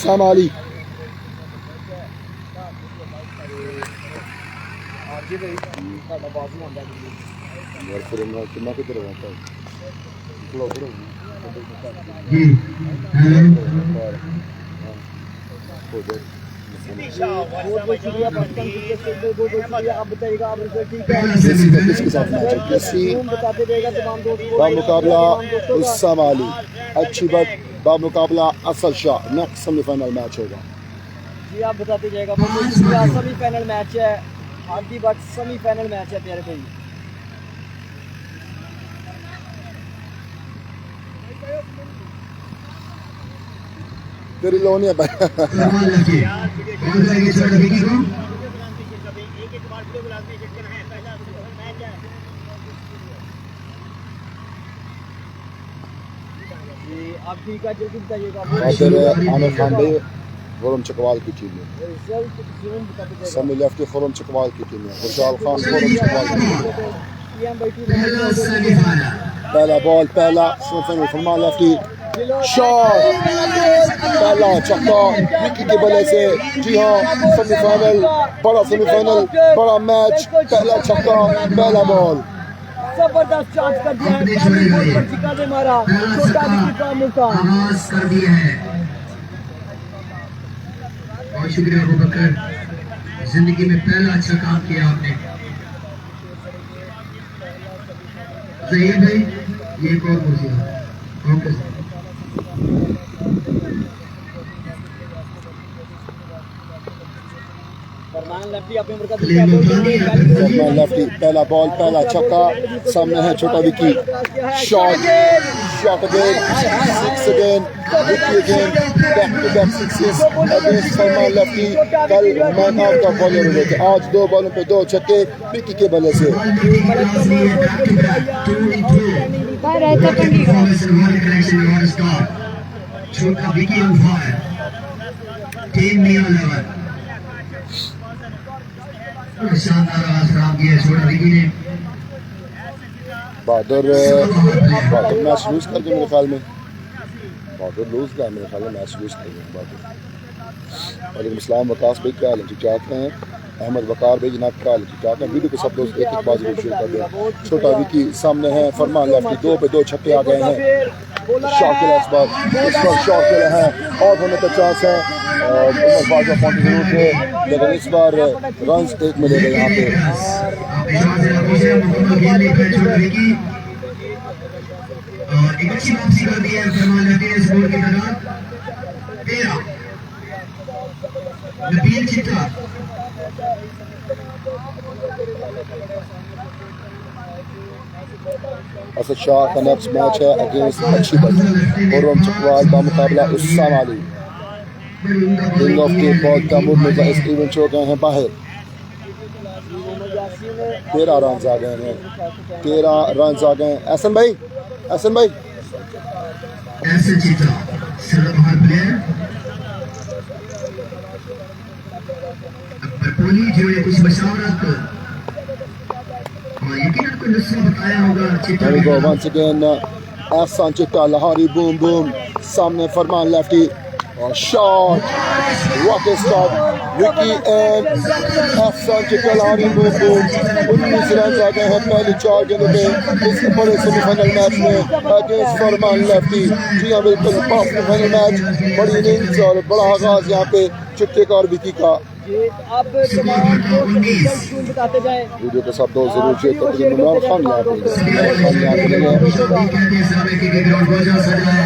उस्साम अली मुकाबला उस्साम अली अच्छी बात मुकाबला असल शाह नेक्स्ट सेमीफाइनल मैच होगा जी आप बताते जाएगा वो सेमीफाइनल मैच है आधी बात सेमीफाइनल मैच है प्यारे भाई तेरी लोनी है आप ठीक है जल्दी बताइएगा आमिर खान भाई खुरम चकवाल की टीम है समी लेफ्टी खुरम चकवाल की टीम है खुशहाल खान खुरम चकवाल की टीम है पहला बॉल पहला सेमीफाइनल फरमान लेफ्टी शॉट पहला छक्का विकी के बल्ले से जी हाँ सेमीफाइनल बड़ा मैच पहला छक्का पहला बॉल जबरदस्त चार्ज कर दिया है चिका ने मारा छोटा विकेट का मौका कर दिया है बहुत शुक्रिया अबू बकर जिंदगी में पहला अच्छा काम किया आपने जहीर भाई ये एक और मुझे ओके फरमान लेफ्टी अपने फरमान लेफ्टी पहला बॉल पहला छक्का सामने है छोटा Vicky shot again six again Vicky again back to back sixes against Farman lefty कल मैन ऑफ द बॉलर हुए थे आज 2 बॉलों पे 2 छक्के विकी के बल्ले से छोटा विकी ऑन फायर टीम मियां लेवल शानदार आसराम किया छोटा विकी ने बहादुर मैच लूज कर गए मेरे ख्याल में बहादुर लूज का मेरे ख्याल में मैच लूज कर गए बहादुर वालेकुम अस्सलाम वकास भाई क्या हाल है ठीक ठाक हैं अहमद वकार भाई जनाब क्या हाल है ठीक ठाक हैं वीडियो को सब दोस्त एक एक बाजी शेयर कर दें छोटा विकी सामने है फरमान लेफ्टी 2 पे 2 छक्के आ गए हैं शॉट इस बार शॉट है और होने का चांस है उमर बाजा पॉइंट जरूर थे लेकिन इस बार रन एक मिलेगा यहाँ पे और एक अच्छी वापसी कर दी है फरमान लेफ्टी ने स्कोर की तरह 13 नबील चिट्टा असद शाह का नेक्स्ट मैच है अगेंस्ट अच्छी बट खुरम चकवाल का मुकाबला उस्साम अली किंग ऑफ के बॉल तैमूर मिर्जा इस इवेंट से हो गए हैं बाहर 13 रन आ गए हैं 13 रन आ गए एहसन भाई ऐसे जीता सरदार प्लेयर अकबरपुरी जो ये कुछ मशवरा और यकीनन कोई नुस्खा बताया होगा चिट्टा को वंस अगेन एहसान चिट्टा लाहौरी बूम बूम सामने फरमान लेफ्टी और shot rocket stop Vicky and एहसान चिट्टा लाहौरी बूम बूम 19 रन आ गए हैं पहली 4 गेंदों पे इस बड़े सेमीफाइनल मैच में अगेंस्ट फरमान लेफ्टी जी हाँ बिल्कुल सेमीफाइनल मैच बड़ी इनिंग्स और बड़ा आगाज यहाँ पे चिट्टे का और विकी का अब तमाम बताते जाएं वीडियो के साथ दोस्त जरूर शेयर करें इमरान खान यहाँ पे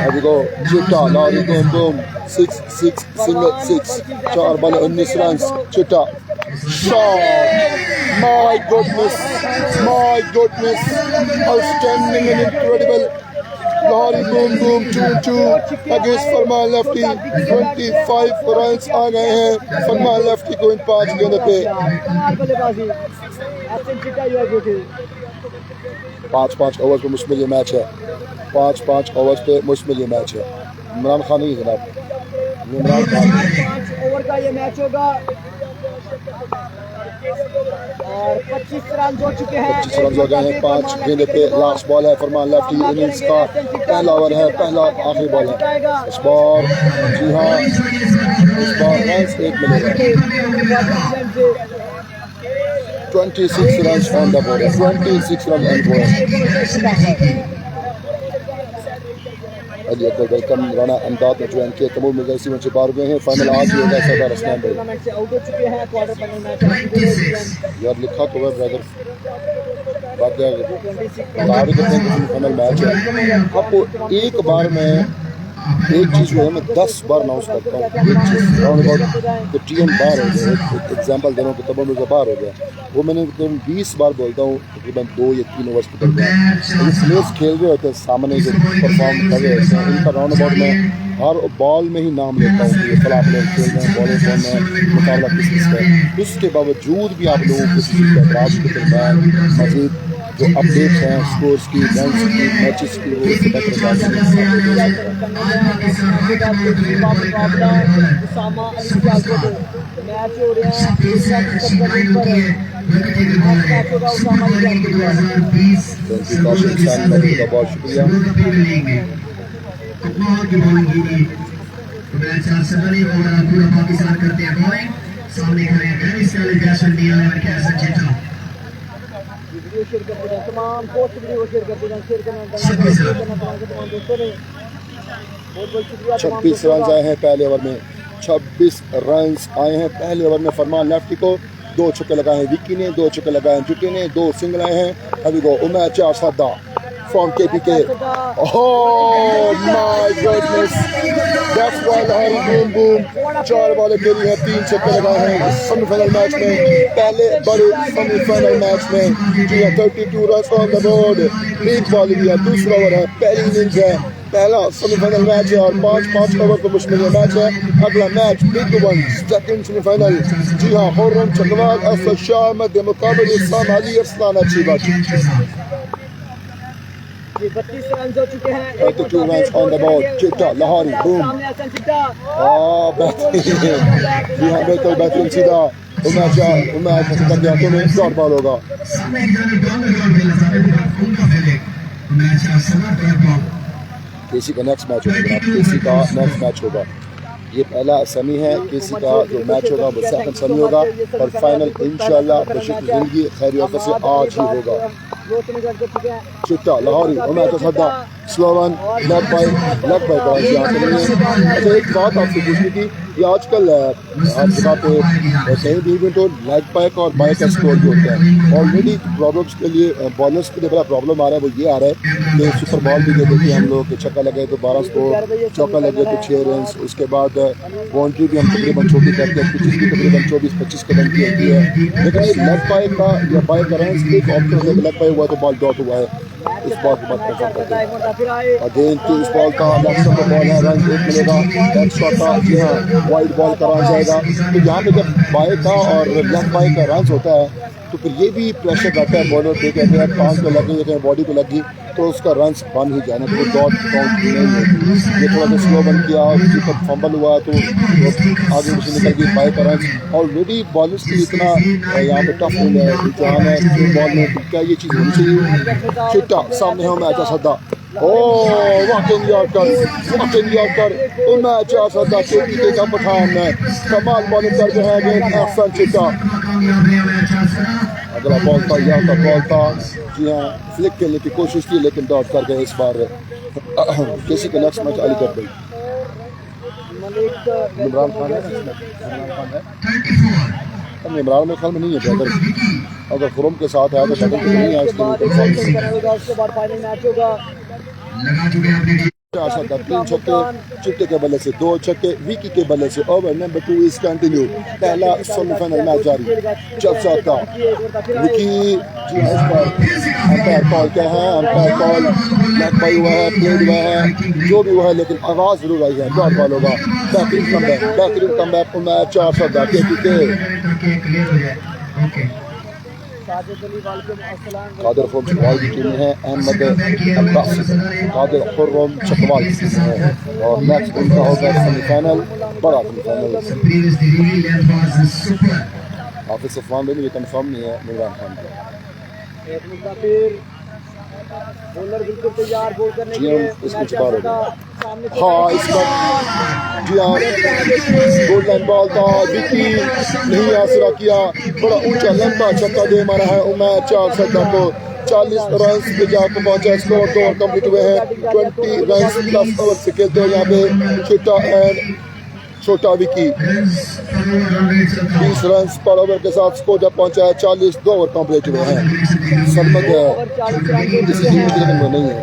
अभी को चिट्टा लारी boom boom 6 single 6 4 ball 19 run Chitta shot my goodness outstanding and incredible Lahori boom boom 2-2 against Farman lefty 25 run आ गए हैं फरमान लेफ्टी को इन 5 गेंदों पे 5 ओवर पे मुश्किल ये मैच है 5 ओवर पे मुश्किल ये मैच है इमरान खान ही जनाब इमरान खान 5 ओवर का ये मैच होगा और 25 रन हो चुके हैं 25 रन हो गए हैं 5 गेंदे पे लास्ट बॉल है फरमान लेफ्टी इनिंग्स का पहला ओवर है पहला आखिरी बॉल है इस बार जी हाँ रन एक मिलेगा 26 run on the board 26 run on board Ali Akbar welcome Rana Amdad में ज्वाइन किया तैमूर मिर्जा इसी में बाहर गए हैं फाइनल आज ही होगा सरदार असलम भाई आउट हो चुके हैं क्वार्टर फाइनल मैच यार लिखा तो है ब्रदर बात है फाइनल मैच है आपको एक बार में एक चीज़ जो है मैं 10 बार अनाउंस करता हूँ एक चीज़ राउंड अबाउट तो टीएम बाहर हो गया एक एग्जाम्पल दे रहा हूँ कि तैमूर मिर्जा बाहर हो गया वो मैंने तकरीबन 20 बार बोलता हूँ तकरीबन 2 या 3 ओवर्स की तरफ प्लेयर्स खेल रहे होते हैं सामने जो परफॉर्म कर रहे होते हैं उनका राउंड अबाउट में हर बॉल में ही नाम लेता हूँ कि फला प्लेयर खेल रहे हैं बॉलर कौन है मुकाबला किस किस का है उसके बावजूद भी आप लोगों को किसी एतराज़ के दरम्यान मज़ीद जो अपडेट्स हैं स्कोर्स की रन्स की मैचेस की वो इससे बेहतर मैच हो रहे हैं बहुत शुक्रिया पूरा पाकिस्तान करते हैं बॉलिंग सामने खड़े हैं तमाम पोस्ट वीडियो शेयर कर देना शेयर करना तमाम दोस्तों ने बहुत बहुत शुक्रिया 26 रन आए हैं पहले ओवर में 26 रन आए हैं पहले ओवर में फरमान लेफ्टी को 2 छक्के लगाए हैं विक्की ने 2 छक्के लगाए हैं जुटे ने 2 सिंगल आए हैं अभी को उमर 4 सादा from KPK. Oh my goodness! That's why Lahari boom boom. 4 बॉलें खेली हैं 3 छक्के लगाए हैं सेमीफाइनल मैच में पहले बड़े सेमीफाइनल मैच में जी 32 रन ऑन द बोर्ड एक बॉल भी है दूसरा ओवर है पहली इनिंग्स है पहला सेमीफाइनल मैच है और 5 ओवर को मुश्किल मैच है अगला match big one second semifinal जी हाँ खुर्रम चकवाल असद शाह मध्य मुकाबले इस्लाम अली अरसलान अच्छी बात 32 रन हो चुके हैं 32 runs on the board चिट्टा लाहौरी बूम जी हाँ बिल्कुल बेहतरीन सीधा उमर कर दिया तुम्हें शॉर्ट बॉल होगा केसी का नेक्स्ट मैच होगा केसी का नेक्स्ट मैच होगा ये पहला सेमी है केसी का जो मैच होगा वो सेकंड सेमी होगा और फाइनल इंशाल्लाह बशर जिंदगी खैर याफत से आज ही होगा चिट्टा लाहौरी उमर का सद्दा स्लोवन लेग बाय कराची यहाँ से नहीं है अच्छा एक बात आपसे पूछनी थी ये आजकल हर जगह पे कहीं भी इवेंट हो लेग बाय का और बाय का स्कोर भी होता है ऑलरेडी प्रॉब्लम्स के लिए बॉलर्स के लिए बड़ा प्रॉब्लम आ रहा है वो ये आ रहा है कि सुपर बॉल भी देते हैं हम लोग छक्का लगे तो 12 स्कोर चौका लगे तो 6 रन उसके बाद बाउंड्री भी हम तकरीबन छोटी करते हैं पिचेस भी तकरीबन 24-25 कदम की होती है लेकिन ये लेग बाय का या बाय का रन एक ऑप्शन है लेग बाय हुआ तो बॉल डॉट हुआ है इस बॉल की बात करते हैं अगेन तो इस बॉल का लेफ्ट का बॉल है रन एक मिलेगा लेफ्ट शॉट का जी हाँ वाइड बॉल का रन जाएगा तो यहाँ पे जब बाय का और लेफ्ट बाय का रन होता है तो फिर ये भी प्रेशर रहता है बॉलर पे कहते हैं कान पे लगी या बॉडी पे लगी तो उसका रन बन ही जाना तो वो डॉट काउंट नहीं होती ये थोड़ा सा स्लो बन किया और किसी पर फंबल हुआ तो आगे पीछे निकल गई बाय का रन ऑलरेडी बॉलर्स की इतना यहाँ पे टफ है रुझान है बॉल में क्या ये चीज़ होनी चाहिए चिट्टा सामने हो मैच सद्दा वॉकिंग यॉर्कर मैच सद्दा के का पठान है कमाल बॉलिंग कर रहे हैं एहसन चिट्टा अगला बॉल था यहाँ का बॉल था जी हाँ फ्लिक खेलने की कोशिश की लेकिन डॉट कर गए इस बार किसी का नेक्स्ट मैच अलीगढ़ भाई इमरान खान है इमरान में ख्याल में नहीं है ब्रदर अगर खुरम के साथ है तो शक्ल तो नहीं है उसके बाद फाइनल मैच होगा 3 छक्के चिट्टे के बल्ले से 2 छक्के विकी के बल्ले से ओवर नंबर 2 इज कंटिन्यू पहला सेमीफाइनल मैच जारी जब चाहता विकी जी इस पर अंपायर कॉल क्या है अंपायर कॉल लेग बाय हुआ है प्लेड हुआ है जो भी हुआ है लेकिन आवाज़ जरूर आई है डॉट बॉल होगा बेहतरीन कमबैक को मैच 4 शॉट के कादर खुर्रम चकवाल की टीम है अहमद अब्बास कादर खुर्रम चकवाल की टीम है और नेक्स्ट उनका होगा सेमीफाइनल बड़ा सेमीफाइनल हाफिज अफवान भी मुझे कंफर्म नहीं है इमरान खान का बॉलर बिल्कुल तैयार बॉल करने के लिए इसमें छुपा रहा हाँ इस पर जी हाँ गोल्डन बॉल था, विकी नहीं आसरा किया, बड़ा ऊंचा लंबा छक्का दे मारा है उमैर 4 सदा को 40 रन पे जाकर पहुंचा। स्कोर 2 ओवर कंप्लीट हुए हैं, 20 रन 10 ओवर से खेलते हैं यहाँ पे चिट्टा एंड छोटा विकी 20 रन पर ओवर के साथ स्कोर जब पहुंचा है 40, 2 ओवर कंप्लीट हुए हैं। सरमद इस टीम के नंबर नहीं है।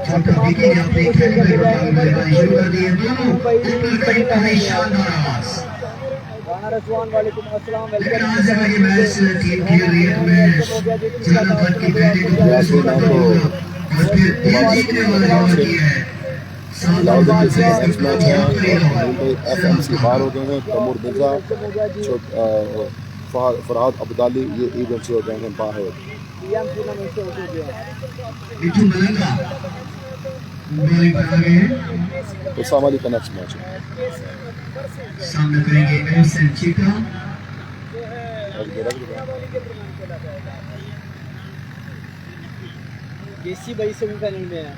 वालेकुम अस्सलाम, FMC बाहर हो गए हैं। तैमूर मिर्जा फरहाद अब्दाली ये इवेंट से हो गए हैं बाहर। उसामा अली का नेक्स्ट मैच है। सामने करेंगे एहसन चीका। केसी भाई सेमीफाइनल में है।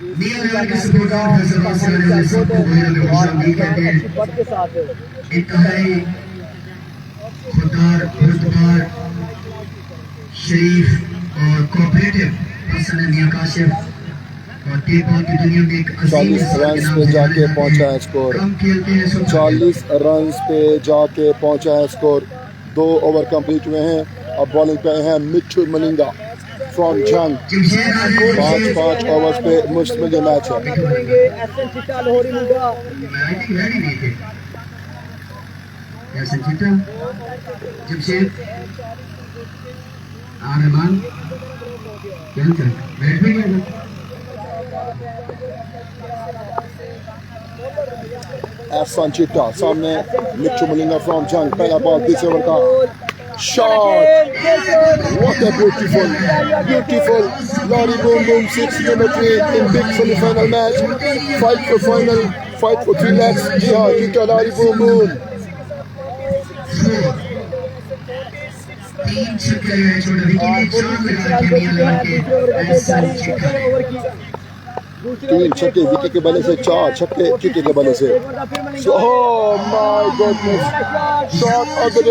नियाजी के सपोर्टर फैसला से आने सबको गोयला खुशामदी कहते हैं। बट के साथ इंतहाई खुदार पुरस्कार शरीफ और कोऑपरेटिव पर्सन है काशिफ और टेबल की दुनिया में एक 40 रन पे जाके पहुंचा है स्कोर। 40 रन पे जाके पहुंचा है स्कोर। 2 ओवर कंप्लीट हुए हैं। अब बॉलिंग पे हैं मिट्ठू मलिंगा फ्रॉम जंग। 5 ओवर्स पे मुश्तमिल ये मैच है। जमशेद आरमान क्या चल बैठ भी गया। एहसन चिट्टा सामने मिट्ठू मलिंगा फ्रॉम जंग। पहला बॉल 20 ओवर का shot. What a beautiful Lari boom boom 6 number 3 in big semi-final match. Fight for final, fight for 3 lakhs. जी हाँ चिट्टा Lari boom boom। 3 छक्के छोटा विकेट 4 लगा के मियांवाली के एहसन चिट्टा। 3 छक्के विकी के बल्ले से, 4 छक्के चिट्टे के बल्ले से। Oh my goodness, shot of the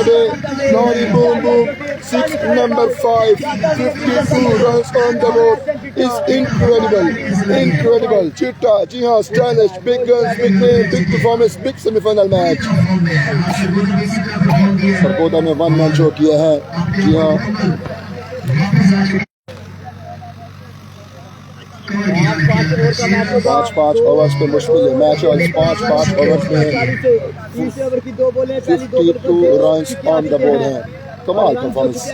day, Lari boom boom 6 number 5, 52 runs on the board is incredible चिट्टा जी हाँ stylish, big guns, big name, big performance, big semi-final match। Sargodha में 1 मैच शो किया है जी हाँ। 5 ओवर्स पे मुश्किल है मैच और 5 ओवर्स में 52 रन्स ऑन द बोर्ड हैं। कमाल परफॉर्मेंसेस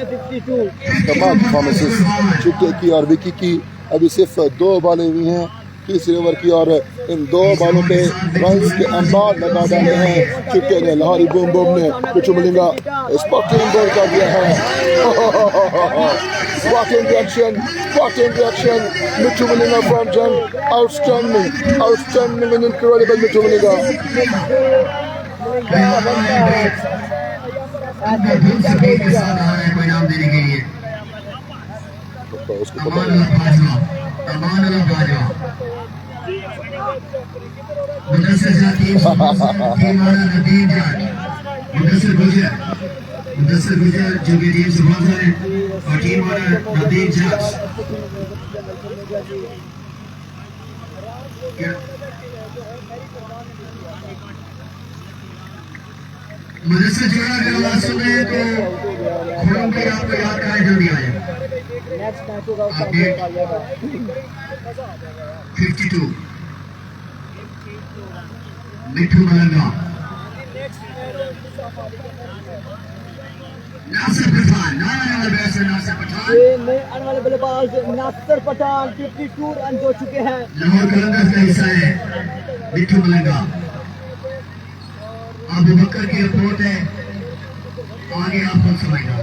चिट्टे की और विकी की। अभी सिर्फ 2 बॉलें हुई हैं तीसरे ओवर की और इन 2 बॉलों पे रन्स के अंबार लगा डाले हैं चिट्टे ने। लाहौरी बूम बूम ने मिट्ठू मलिंगा स्पॉटिंग गोल कर दिया है। What in reaction, Mitchell Malinga from Jung, outstanding and incredible Mitchell Malinga। Mudassar गुजर जो कि टीम स्पॉन्सर है और टीम ओनर नदीम जज। मुदस्सर जोड़ा अगर आवाज सुन रहे हैं तो खोलों के आपको याद कराए जल्दी आए। 52 मिट्ठू मलिंगा नासिर पठान वाले बल्लेबाज नासिर पठान 52 रन हो चुके हैं। लाहौर कलंदर्स का हिस्सा है मिट्ठू मलिंगा। अबू बकर की रिपोर्ट है, आगे आप खुद समझना।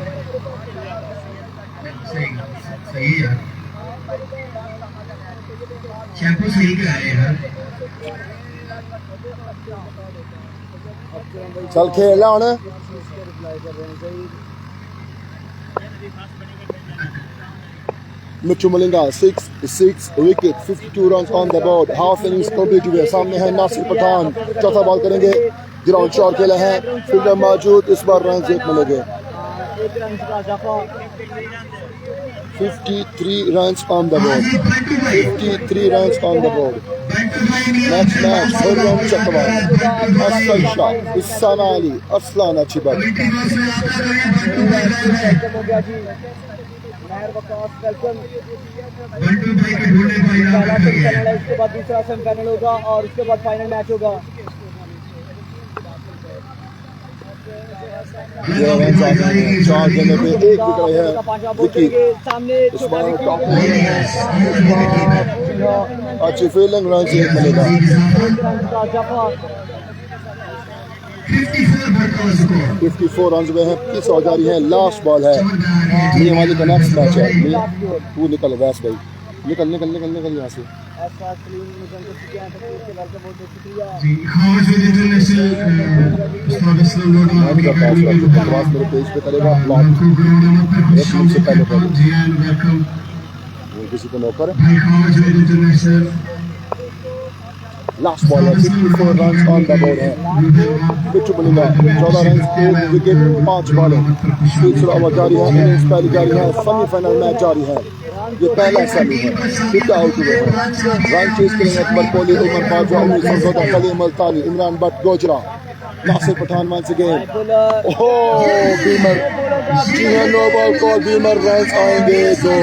सही है शैम्पू सही कराए यार। चल खेल हुण Mianwali 6 wicket 52 runs on the board. Half innings complete हुए. सामने है नासिर पठान. चौथा बॉल करेंगे. ग्राउंड शॉट खेला है. फील्डर मौजूद. इस बार रन एक मिलेंगे. 53 runs on the board. 53 runs on the board. Next match, Korangi Askari Shafi, Ismaili, Aslan Achibat. इसके बाद दूसरा सेमीफाइनल होगा और उसके बाद फाइनल मैच होगा. चार गेंदों पे एक विकेट है. विकी अच्छी फील्डिंग रन से मिलेगा. 54 रन में है. 30 जारी है. लास्ट बॉल है. मियांवाली का नेक्स्ट मैच है. तू निकल वैस भाई. निकल यहाँ से. मेरे पेज पे करेगा से पहले वो किसी को नौकर है. लास्ट बॉल है. 54 रन ऑन द बोर्ड है. बिट्टू बनेगा. 14 रन 1 विकेट 5 बॉल. तीसरा ओवर जारी है. इनिंग्स पहली जारी है. सेमीफाइनल मैच जारी है. ये पहला सेमी है. फिफ्थ आउट हुए हैं. रन चेज करेंगे अकबर कोहली, उमर बाजवा, उम्मीद समझौता, कलीम अल्तानी, Imran Bhatt, Gojra, Nasir Pathan once again. Oh beamer. जी हाँ, no ball call. Beamer run आएंगे 2.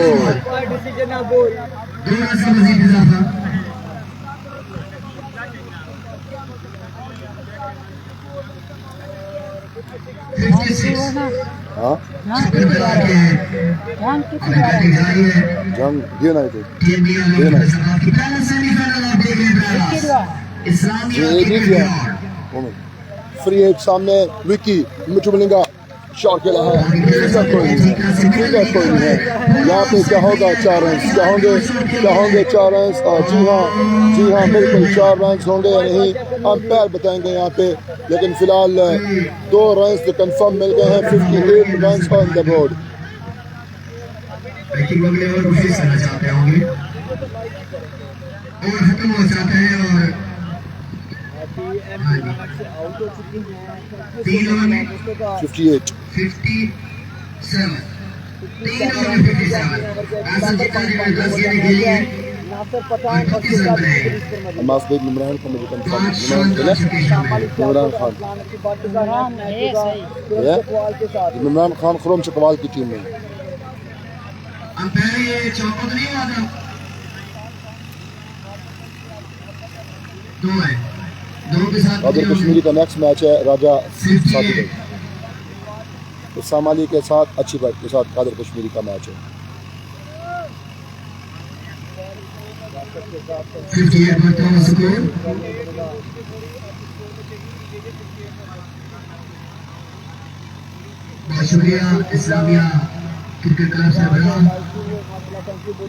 हाँ जंग देना है. फ्री हिट सामने. विकी मियांवाली शॉट खेला है. कोई नहीं है. यहाँ पे क्या होगा? 4 रन. क्या होंगे 4 रन? जी हाँ बिल्कुल 4 रन होंगे या नहीं अंपायर बताएंगे यहाँ पे. लेकिन फिलहाल 2 रन तो कंफर्म मिल गए हैं. 58 run on the board. Imran Khan Khurram Chakwal की टीम में. कादिर कश्मीरी का नेक्स्ट मैच है राजा साथी भाई. तो सामाली के साथ अच्छी बात के साथ कादिर कश्मीरी का मैच है. 58 पर स्कोर. बहुत शुक्रिया इस्लामिया क्रिकेट क्लब से बड़ा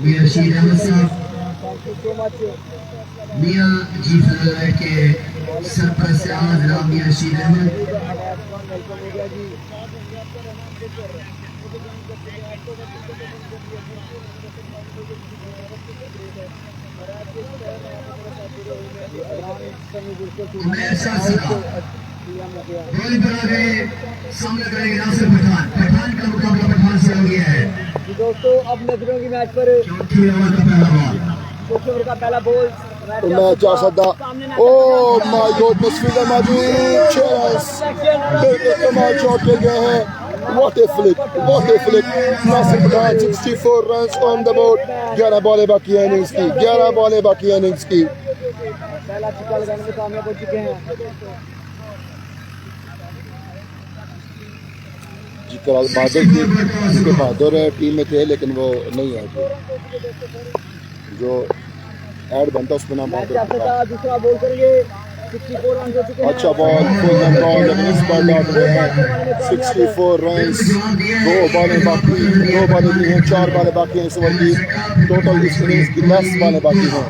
मियां शीर अहमद साहब, मियां जी फजल के सरपरस्त जनाब मियां शीर अहमद. सामने करेंगे नासिर पठान. पठान का मुकाबला पठान से हो गया है. दोस्तों अब नजरों की मैच पर ओवर का पहला बॉल मैच आ सकता. ओह माय गॉड मिसफील्डर मौजूद. 6 रन बिल्कुल कमाल शॉट ले गए हैं. What a flick. Nasir Pathan 64 run on the board. 11 बॉलें बाकी है इनिंग्स की. पहला छक्का लगाने में कामयाब हो चुके हैं. बहादुर टीम में थे लेकिन वो नहीं है. जो ऐड बनता उस पर नाम दूसरा बॉल करेंगे. 64 रन हो चुके हैं. अच्छा बॉल लेकिन इस बार लौट रहे हैं. 64 रन. 2 बॉलें बाकी हैं. 4 बॉलें बाकी हैं इस ओवर की. टोटल इस इनिंग्स की 10 बॉलें बाकी हैं.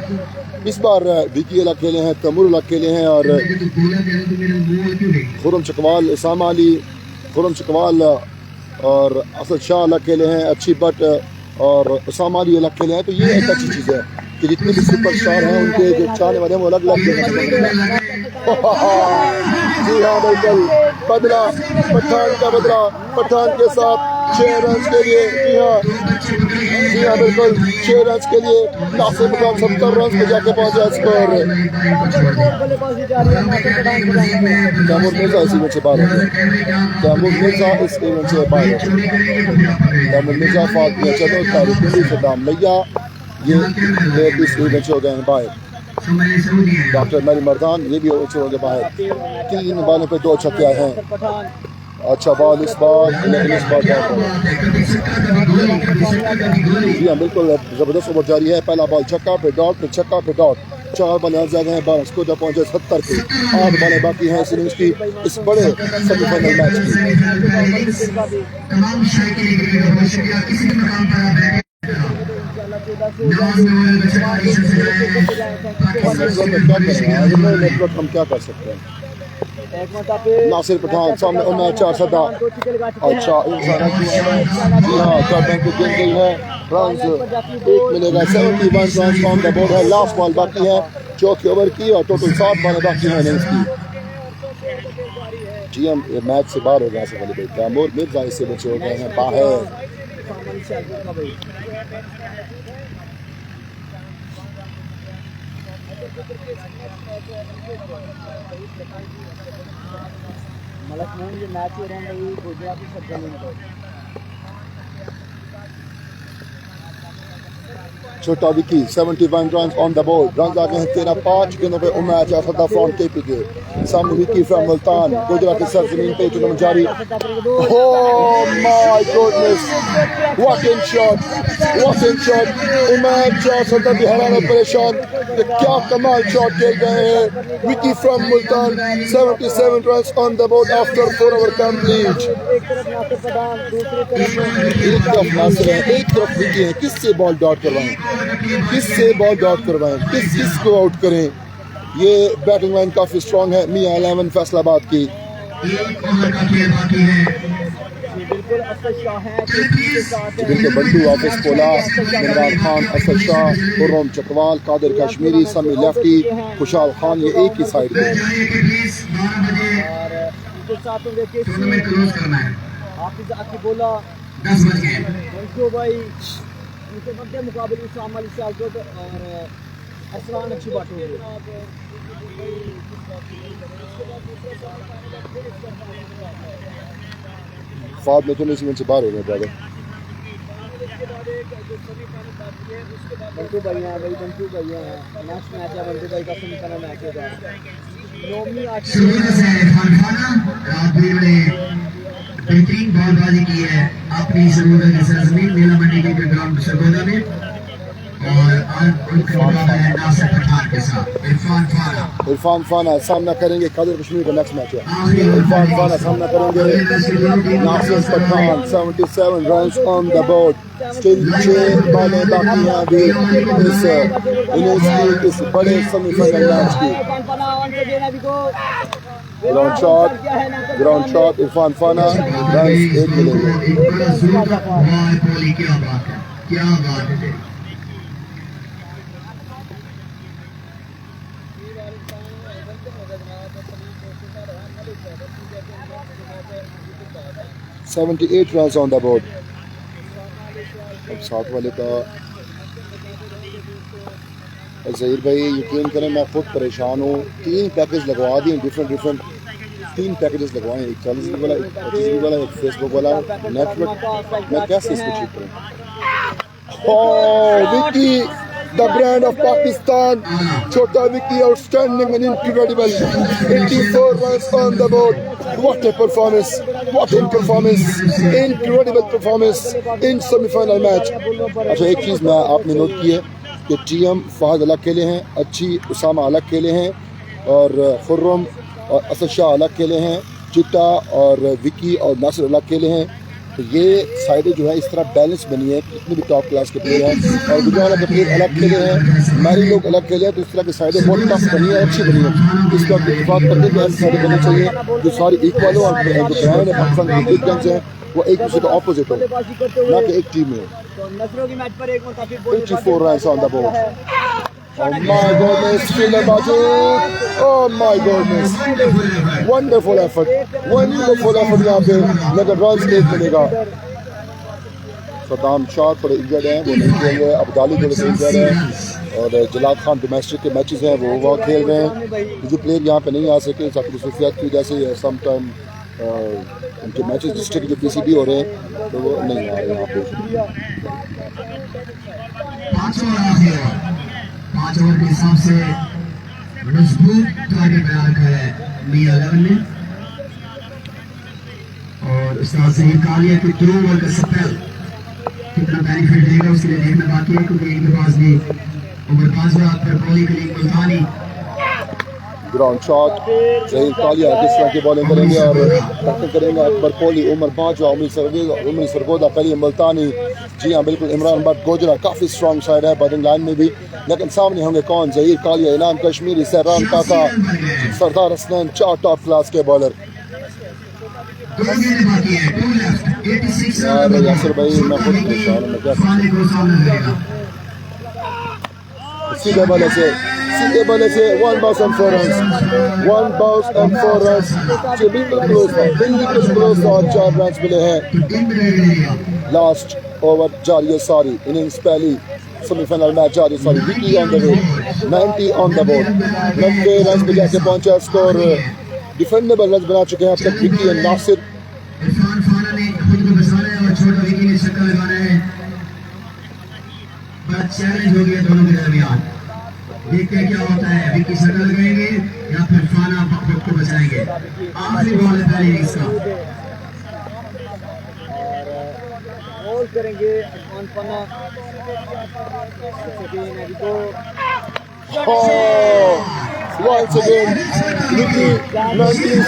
इस बार विकी अलग खेले हैं, तैमूर अलग खेले हैं और खुरम चकवाल, इस्माइली, खुरम चकवाल और असद शाह अलग खेले हैं. अच्छी बट और उसामा अली अलग खेले हैं। तो ये एक अच्छी चीज़ है कि जितने भी सुपरस्टार हैं उनके जो चाहने वाले हैं वो अलग अलग जगह से बने हैं। जी हाँ बिल्कुल, बदला पठान का बदला, पठान के साथ 6 रन के लिए। जी हाँ बिल्कुल, 6 रन के लिए नासिर मुकाम 70 रन पे जाके पहुंचा स्कोर। तैमूर मिर्जा इस इवेंट से बाहर हो गया। तैमूर मिर्जा इस इवेंट से बाहर हो गया। तैमूर मिर्जा फातिमा चलो तारिक सदाम लैया ये इस इवेंट से हो गए हैं बाहर। डॉक्टर मरी मर्दान ये भी हो गए बाहर। 3 बालों पे 2 छक्के आए हैं। अच्छा बॉल इस बार जी हाँ बिल्कुल ज़बरदस्त ओवर जारी है। पहला बॉल छक्का फिर डॉट फिर छक्का फिर डॉट। 4 बॉलें ज्यादा हैं 12 स्कोर पहुंचे 70 पे। 8 बॉलें बाकी हैं इस इनिंग्स की, इस बड़े सेमीफाइनल मैच की। हम क्या कर सकते हैं। नासिर पठान सामने उमर 4 सदा। अच्छा इंसान जी हाँ टर्बन को गिर गई है। रन 1 मिलेगा। 71 रन ऑन द बोर्ड है। लास्ट बॉल बाकी है 4 ओवर की और टोटल 7 बॉलें बाकी हैं इनिंग्स की। जी हम मैच से बाहर हो गए आसिफ अली भाई। तैमूर मिर्जा इससे बचे हो गए हैं बाहर। मैच हो रहा है गुजरात छोटा Vicky 71 run on the board. Run आ गए हैं 13-5 गेंदों पे उमर 4 सदा फ्रॉम केपी के सामने विकी फ्रॉम मुल्तान। गुजरात की सरजमीन पे टूर्नामेंट जारी। Oh my goodness what an shot, what an shot. Umar 4 सदा भी हैरान परेशान कि क्या कमाल शॉट खेल गए हैं। Vicky from Multan 77 run on the board after 4 over complete. एक तरफ नासिर है एक तरफ विकी है। किससे बॉल डॉट करवाएं, किससे बॉल डॉट करवाएं, किसको आउट करें। ये बैटिंग लाइन काफी स्ट्रांग है मियां 11 फैसलाबाद की। बिल्कुल बंटू ऑफिस पोला इमरान खान असद शाह खुर्रम चकवाल कादिर कश्मीरी समी लेफ्टी खुशाल खान ये एक ही साइड पे। उनके मध्य मुकाबले शाम अली शाहजोद और असलान अच्छी बात होगी। फाद में तो नहीं इसी से बाहर हो गए ब्रदर। बंटू भाई हैं भाई, बंटू भाई हैं। नेक्स्ट मैच है बंटू भाई का सेमीफाइनल मैच होगा। नोमी बेहतरीन बॉलबाजी की है अपनी जरूरत की सरजमीन नीला मंडी के ग्राउंड सरगोदा में। और नासिर पठान के साथ इरफान फाना सामना करेंगे कादिर कश्मीर का नेक्स्ट मैच है। इरफान फाना सामना करेंगे Nasir Pathan 77 run on the board. Still 6 बॉलें बाकी हैं अभी इस इनिंग्स की, इस बड़े सेमीफाइनल मैच की। Ground shot Irfan Fana run 1 मिलेंगे। क्या बात है 78 रन ऑन द बोर्ड। अब साथ वाले का ज़हीर भाई यकीन करें मैं खुद परेशान हूँ। 3 पैकेज लगवा दिए डिफरेंट 3 पैकेजेस लगवाएं, एक 40 वाला, एक 25 वाला, एक फेसबुक वाला नेटवर्क। मैं कैसे इसको ठीक करूँ। Vicky the brand of Pakistan, छोटा Vicky outstanding and incredible 84 run on the board. What a performance, what in performance, incredible performance in semifinal match. अच्छा एक चीज़ मैं आपने नोट की है कि टीएम फहद अलग खेले हैं, अच्छी उसामा अलग खेले हैं और खुर्रम और असद शाह अलग खेले हैं, चिट्टा और विकी और नासिर अलग खेले हैं। तो ये साइडें जो है इस तरह बैलेंस बनी है, इतनी भी टॉप क्लास के प्लेयर हैं और गुजरावाला के प्लेयर अलग खेले हैं, हमारे लोग अलग खेले हैं, तो इस तरह की साइडें बहुत टफ बनी है, अच्छी बनी है। इस वक्त इत्तेफाक करते हैं कि ऐसी साइडें बननी चाहिए जो सारी इक्वल हो और जो ग्राउंड है पाकिस्तान के बिग गन्स हैं वो एक दूसरे का ऑपोजिट हो, ना कि एक टीम में हो। 84 run on the board. Oh my goodness, still a budget. Oh my goodness. Wonderful effort. Wonderful effort यहाँ पे, लेकिन रन नहीं मिलेगा। सद्दाम शाह थोड़े इंजर्ड हैं, वो नहीं खेल रहे, अब्दाली थोड़े से इंजर्ड हैं और जलाद खान डोमेस्टिक के मैचेस हैं वो वहाँ खेल रहे हैं। जो प्लेयर यहाँ पे नहीं आ सके साकिब की वजह से सम टाइम उनके मैचेस डिस्ट्रिक्ट जो पीसीबी हो रहे हैं तो वो नहीं आ रहे यहाँ पे। 5 ओवर के हिसाब से मजबूत टारगेट बना रखा है मियां 11 ने और उस्ताद से कालिया के 2 ओवर का स्पेल कितना बेनिफिट देगा उसके लिए देखना बाकी है, क्योंकि इनके पास भी उमर 5 पर बॉलिंग के लिए मुल्तानी ग्राउंड शॉट जहीर कालिया किस तरह की बॉलिंग करेंगे और टक्कर करेंगे अकबर कोहली, उमर 5 उमर सरगोदा पहली मुल्तानी। जी हाँ बिल्कुल, इमरान बट गोजरा काफ़ी स्ट्रॉन्ग साइड है बैटिंग लाइन में भी, लेकिन सामने होंगे कौन, जहीर कालिया, इनाम कश्मीरी, सहरान काका, सरदार हसनैन, 4 टॉप क्लास के बॉलर। यार यासर भाई मैं खुद परेशान हूं, क्या सीधे बल्ले से 1 ball and 4 runs, 1 ball and 4 runs, बिल्कुल क्लोज था और 4 रन मिले हैं। लास्ट ओवर जारी है सारी, इनिंग्स पहली सेमीफाइनल मैच जारी, sorry Vicky on the way, 90 on the board, 90 run पे जाके पहुंचा, स्कोर डिफेंडेबल रन बना चुके हैं अब तक विकी और नासिर। इरफान फाना ने खुद को बचाना है और छोटा विकी ने छक्का लगाना है, बड़ा चैलेंज हो गया दोनों के दरमियान। देखते हैं क्या होता है, विकी छक्का लगाएंगे या फिर फाना खुद को बचाएंगे। आखिरी बॉल है पहली इनिंग्स का, बॉल करेंगे अरमान फाना। Once again, Vicky 96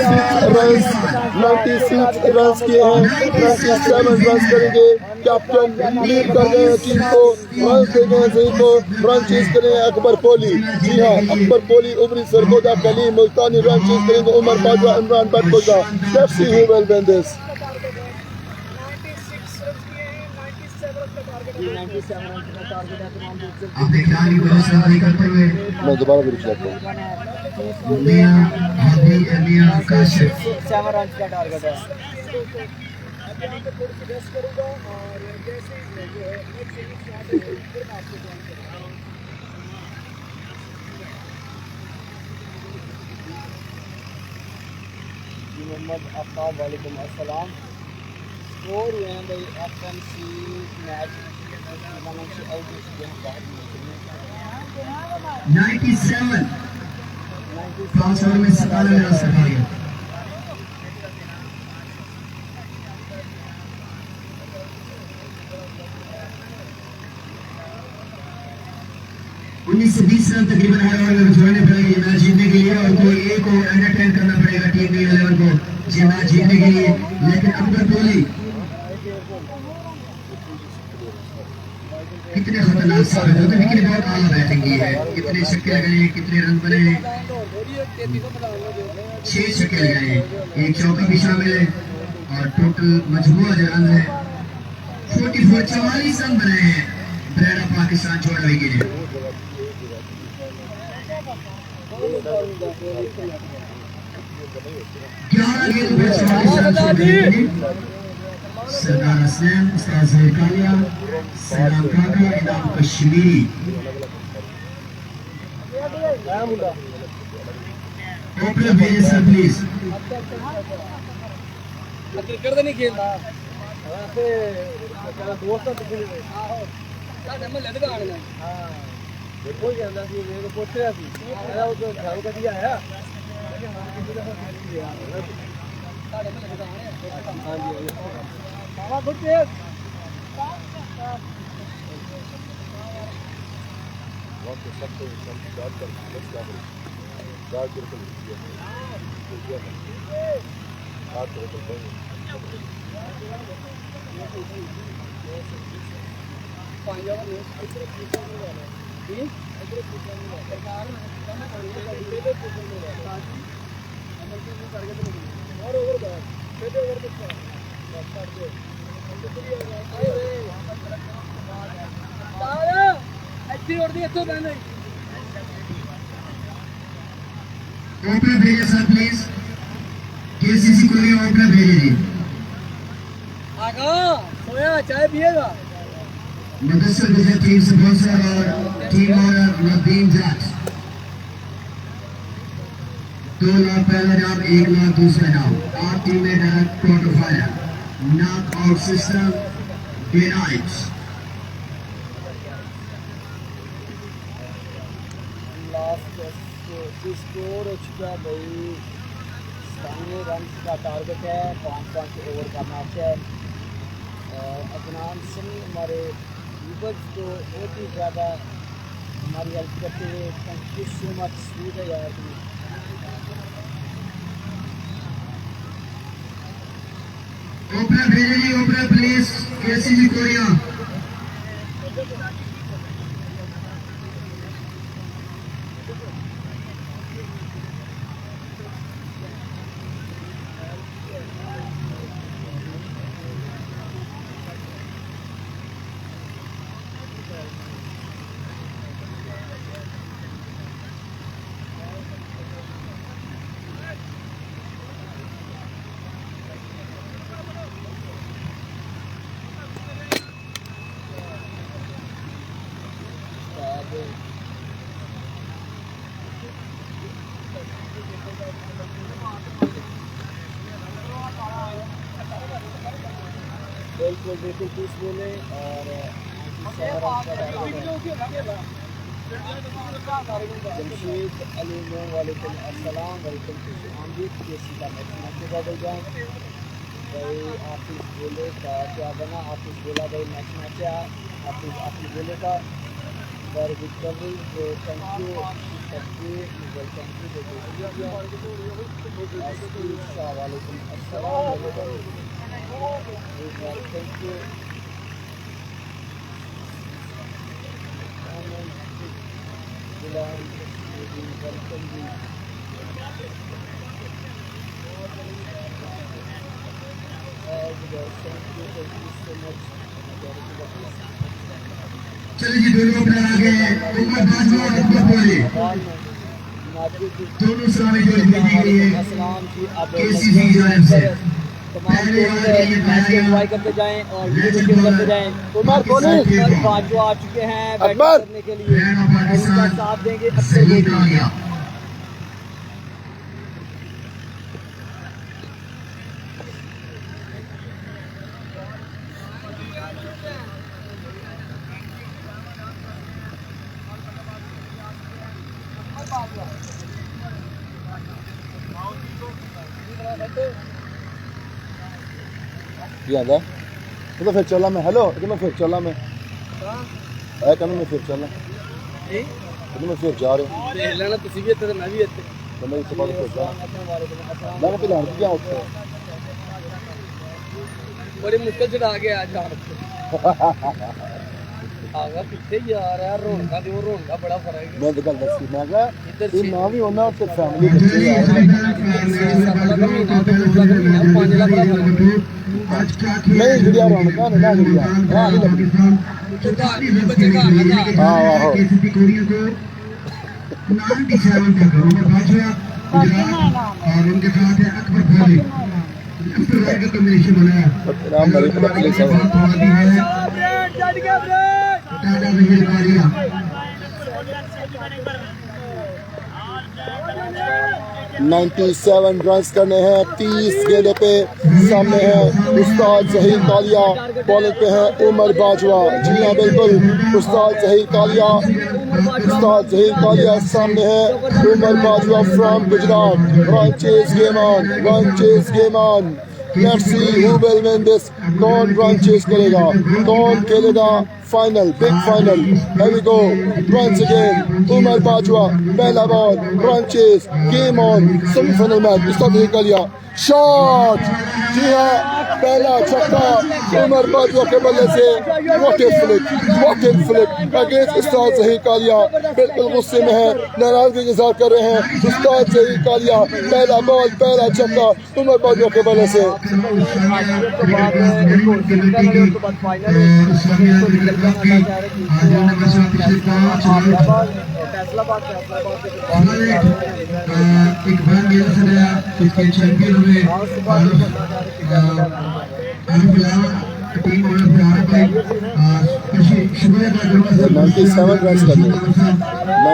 रन किए हैं, 97 रन करेंगे, कैप्टन लीड कर गए हैं टीम को, रन दे गए हैं को, रन चेज करें अकबर कोहली। जी हाँ, अकबर कोहली, उमरी सरगोदा, कलीम मुल्तानी रन चेज करेंगे, Umar Bajwa, Imran Butt Gojra. Let's see who will win this. 97 run का टारगेट है तमाम रूप से। अब खिलाड़ी को सवारी करते हुए मैं दोबारा भी चलाता हूँ। मियां काशिफ 7 रन का टारगेट है। मोहम्मद आफ्ताब वालेकुम अस्सलाम। स्कोर हुए हैं भाई एफएमसी मैच 97 5 ओवर में 97 रन सकाए। उन्नीस से 20 रन तकरीबन हर ओवर में जोड़ने पड़ेंगे मैच जीतने के लिए, और कोई एक ओवर एंटरटेन करना पड़ेगा टीम के 11 को ये मैच जीतने के लिए। लेकिन अकबर कोहली कितने खतरनाक साबित होते हैं, लेकिन बहुत आला बैटिंग की है, कितने छक्के लगाए, कितने रन बने, 6 छक्के लगाए, 1 चौका भी शामिल है और टोटल मजबूरा जो रन है 44 रन बनाए हैं ब्रेड ऑफ पाकिस्तान छोड़ विकेट ने। सरदार हसनैन, उस्ताद कालिया, सलाम काका, इनाम कश्मीरी। ओपनर भेजे सर प्लीज। क्रिकेट तो नहीं खेलता वैसे दोस्त तो ਸਾਡੇ ਮਹੱਲੇ ਦੇ ਗਾਣੇ ਨੇ ਹਾਂ ਦੇਖੋ ਹੀ ਜਾਂਦਾ ਸੀ ਇਹ ਪੁੱਛ ਰਿਹਾ ਸੀ ਇਹਦਾ ਉਹ ਘਰ ਕਦੀ ਆਇਆ ਕਿ ਹਾਂ ਕਿੰਨੇ ਦਾ ਖੇਡੀ ਯਾਰ ਸਾਡੇ ਮਹੱਲੇ ਦੇ ਗਾਣੇ ਹਾਂਜੀ ਸਾਰਾ ਗੁੱਟ वक्त सबको स्टार्ट कर स्टार्ट कर ओपनर भेजिए sir please KCC Korea opener भेजिए जी आगा सोया चाय पिएगा मुदस्सिर विजय टीम स्पॉन्सर और टीम ओनर नदीम जज 2 लाख पहला इनाम 1 लाख दूसरा इनाम आप टीम में direct quarter final knock out system day night score हो चुका है भाई 97 रन का टारगेट है 5 ओवर का मैच है अदनान सिंह हमारे यूबर्स को बहुत ही ज़्यादा हमारी हेल्प करते हुए thank you so much sweet है यार ओपनर भेजिए जी ओपनर प्लीज केसीसी कोरिया बिल्कुल बिल्कुल पीस बोले और जमशेद अली वालेकुम अस्सलाम वेलकम टू आमदीद के सीधा मैच के बदल जाएँ भाई आफिस बोले का क्या बना आफिस बोला भाई मैच है आफिस बोले का वेरी गुड कवरेज तो थैंक यू वेलकम टू वालेकुम अस्सलाम thank you Bilal welcome you thank you so much चलिए जी दोनों ओपनर आ गए उमर बाजवा और अकबर बोले दोनों सलामी जोड़ी भेजी गई है केसीसी की जानिब से तमाम मैच को एंजॉय करते जाएं और वीडियो करते जाएं उमर बोले बाजू आ चुके हैं बैटिंग करने के लिए उनका साथ देंगे अच्छे बोलिए आधा तो फिर चला मैं हेलो तो फिर चला मैं कहना मैं फिर चला मैं फिर जा रहा हूँ लेना तुसी भी इत्थे ते मैं भी इत्थे तो मैं इस बार फिर जा मैं फिर हट गया उत्थे बड़ी मुश्किल चढ़ा गया आज रात आगा किथे यार यार रोनका ते रोनका बड़ा फर्क है मैं तो गल दसी मैं कहा ये ना भी होना और फैमिली बच्चे यार नहीं जुड़िया रौनका ना जुड़िया हां आहो 97 का उमर बाजवा और उनके साथ है अकबर भोले का कॉम्बिनेशन बनाया राम मेरे को प्लीज सब जड़ गया ब्रेक टाटा विजय कालिया 97 रन करने हैं 30 गेंदों पे सामने है उस्ताद जहीर कालिया बॉलिंग पे है उमर बाजवा जी हाँ बिल्कुल उस्ताद जहीर कालिया सामने है Umar Bajwa from Gujrat run chase game on let's see who will win this कौन रन चेस करेगा कौन खेलेगा final big final here we go once again Umar Bajwa पहला ball run chase game on semifinal match उस्ताद जहीर कालिया शॉट जी हाँ पहला छक्का उमर बाजवा के बल्ले से वॉट इन फ्लिक अगेंस्ट उस्ताद ज़हीर कालिया, बिल्कुल गुस्से में है, नाराजगी के साथ कर रहे हैं उस्ताद ज़हीर कालिया। पहला बॉल पहला छक्का उमर बाजवा के बल्ले से। Taimoor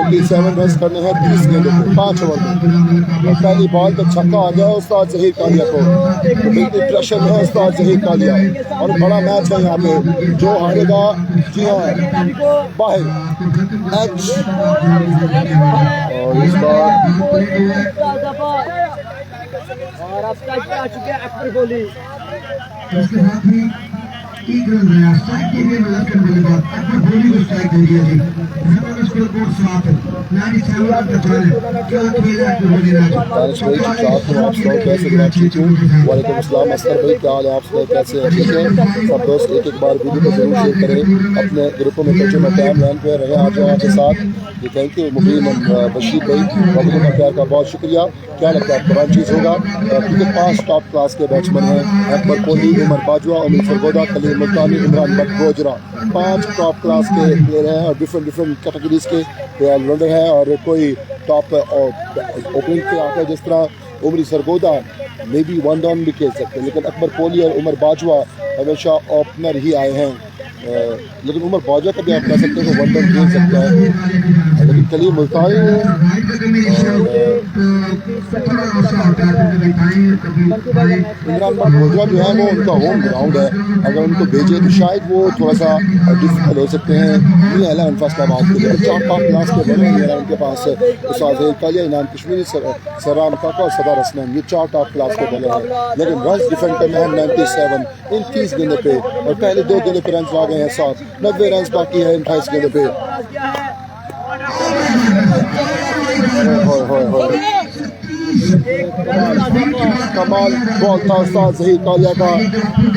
97 रन करने हैं 30 गेंदों पे 5 ओवर में। पहली बॉल पे छक्का आ गया उस्ताद ज़हीर कालिया को, बिल्कुल प्रेशर में है उस्ताद ज़हीर कालिया और बड़ा मैच है यहाँ पे। जो हारेगा जी हाँ बाहर एच। और इस बार और अब तक आ चुके हैं अकबर कोहली। उसके साथ ही एक रन रहा स्ट्राइक के लिए मदद करने के बाद अकबर कोहली को स्ट्राइक दे दिया जी। हमारा स्कोर बोर्ड समाप्त है 97 रन का चाल है। क्या खेल है अकबर कोहली ने? दानिश भाई ठीक ठाक हूँ, आप सब कैसे हैं? ठीक हूँ, वालेकुम अस्सलाम। अस्कर भाई क्या हाल है? आप सब कैसे हैं? ठीक है सब दोस्त, एक एक बार वीडियो को जरूर शेयर करें अपने ग्रुपों में। जो मैं टाइम लाइन पे रहे आज आपके साथ ये थैंक यू मुबीन बशीर भाई, वालेकुम प्यार का बहुत शुक्रिया। क्या लगता है कराची होगा? क्योंकि 5 टॉप क्लास के बैट्समैन हैं, अकबर कोहली, उमर बाजवा, उमीद सरगोदा, खलील मुल्तानी, इमरान बट, गोजरा। 5 टॉप क्लास के प्लेयर हैं और डिफरेंट कैटेगरीज के ऑलराउंडर हैं। और कोई टॉप ओपनिंग पे आता है जिस तरह उमरी Sargodha maybe one down भी खेल सकते हैं, लेकिन अकबर कोहली और उमर बाजवा हमेशा ओपनर ही आए हैं। लेकिन उमर बाजवा का भी आप कह सकते हैं कि वन डाउन खेल सकता है, लेकिन खलील मुल्तानी इमरान बट गोजरा जो है वो उनका होम ग्राउंड है, अगर उनको भेजे तो शायद वो थोड़ा सा डिफिकल्ट हो सकते हैं। ये 11 फैसलाबाद के लिए 4 टॉप क्लास के बने हैं उनके पास, उस्ताद ज़हीर कालिया, इनाम कश्मीरी, सराम काका और सदार असलम, ये 4 टॉप क्लास के बने हैं। लेकिन रन डिफेंड करने हैं 97 इन 30 गेंदों पे, और पहले 2 गेंदों पे रन आ गए हैं 7, 90 रन बाकी है इन 28 गेंदों पे। कमाल बॉल था उस्ताद ज़हीर कालिया का,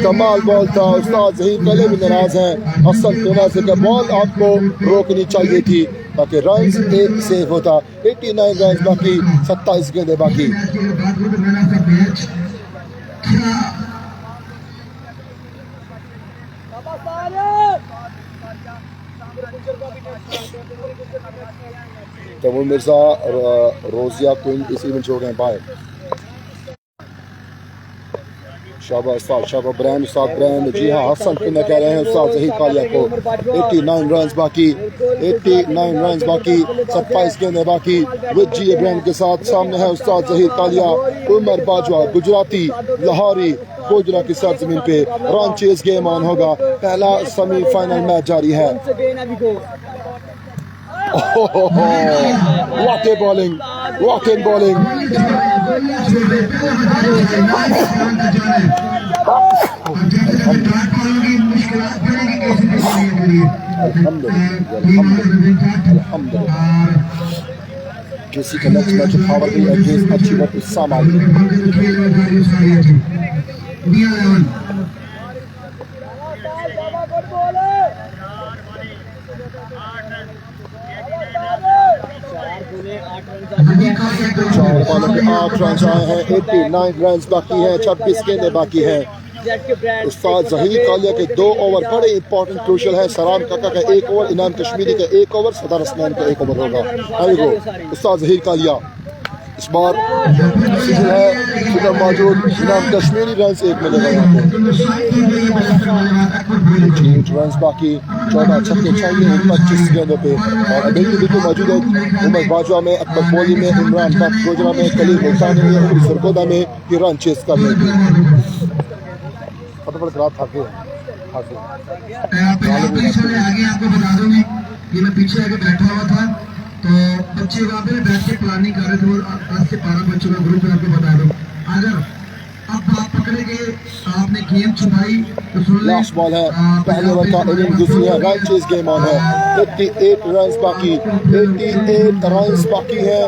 कमाल बॉल था। उस्ताद ज़हीर कालिया भी नाराज हैं असल कहना से कि बॉल आपको रोकनी चाहिए थी ताकि रन्स एक सेव होता। 89 रन बाकी, 27 गेंदें बाकी। तैमूर मिर्जा रोजिया क्वीन इस इवेंट हो गए बाहर। शाबा ब्रांड उस्ताद ब्रांड, जी हाँ हसन किन्ना कह रहे हैं उस्ताद ज़हीर कालिया को। 89 रन बाकी, 89 रन बाकी, 27 गेंदें बाकी। विद जी ब्रांड के साथ सामने है उस्ताद ज़हीर कालिया, उमर बाजवा गुजराती लाहौरी गोजरा की सरजमीन पे रन चेज गेम ऑन होगा। पहला सेमीफाइनल मैच जारी है। What a bowling! What a bowling! Alhamdulillah. किसी का नेक्स्ट मैच पावर भी अगेंस्ट अच्छी बात सामान। चार बॉलों पे 8 रन आए हैं, 89 रन बाकी हैं, 26 गेंदें बाकी हैं। उस्ताद ज़हीर कालिया के 2 ओवर बड़े इंपॉर्टेंट क्रूशल है। सराम काका का 1 ओवर, इनाम कश्मीरी का 1 ओवर, सदार असलम का 1 ओवर होगा। उस्ताद ज़हीर कालिया इस बार सीजन है सीधा मौजूद, इनाम कश्मीरी रन 1 मिलेगा यहाँ पे। 8 रन बाकी, 14 छक्के चाहिए 25 गेंदों पे। और अबिलिटी भी मौजूद है उमर बाजवा में, अकबर कोहली में, इमरान बट गोजरा में, खलील मुल्तानी में, उमर सरगोदा में ये रन चेस करने की। फटाफट रात थक गए आगे आपको बता दूं ये मैं पीछे आके बैठा हुआ था तो बच्चे वहाँ पे बैठ के प्लानिंग कर रहे थे और 10 से 12 बच्चों का ग्रुप है। आपको बता दूं अगर अब आप पकड़ेंगे आपने लास्ट बॉल है, पहले ओवर का इनिंग दूसरी है, रन चेज गेम ऑन है, 88 रन बाकी, 88 रन बाकी है,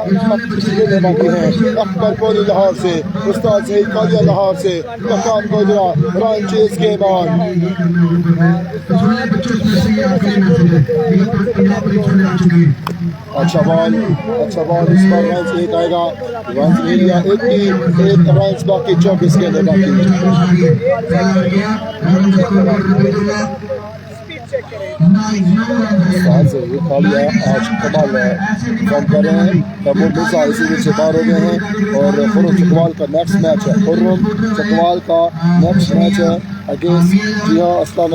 बाकी है। अकबर कोहली लाहौर से, उस्ताद सही कालिया लाहौर से, मकान Gojra, run chase game on. अच्छा बॉल इस बार रन एक आएगा, रन एरिया 88 रन बाकी, 24 गेंदे बाकी। ये खालिया आज कमाल फॉर्म कर रहे हैं, तैमूर मिर्जा इसी में बाहर हो गए हैं और खुर्रम चकवाल का नेक्स्ट मैच है, खुर्रम चकवाल का नेक्स्ट मैच है अगेंस्ट जी हाँ अस्लान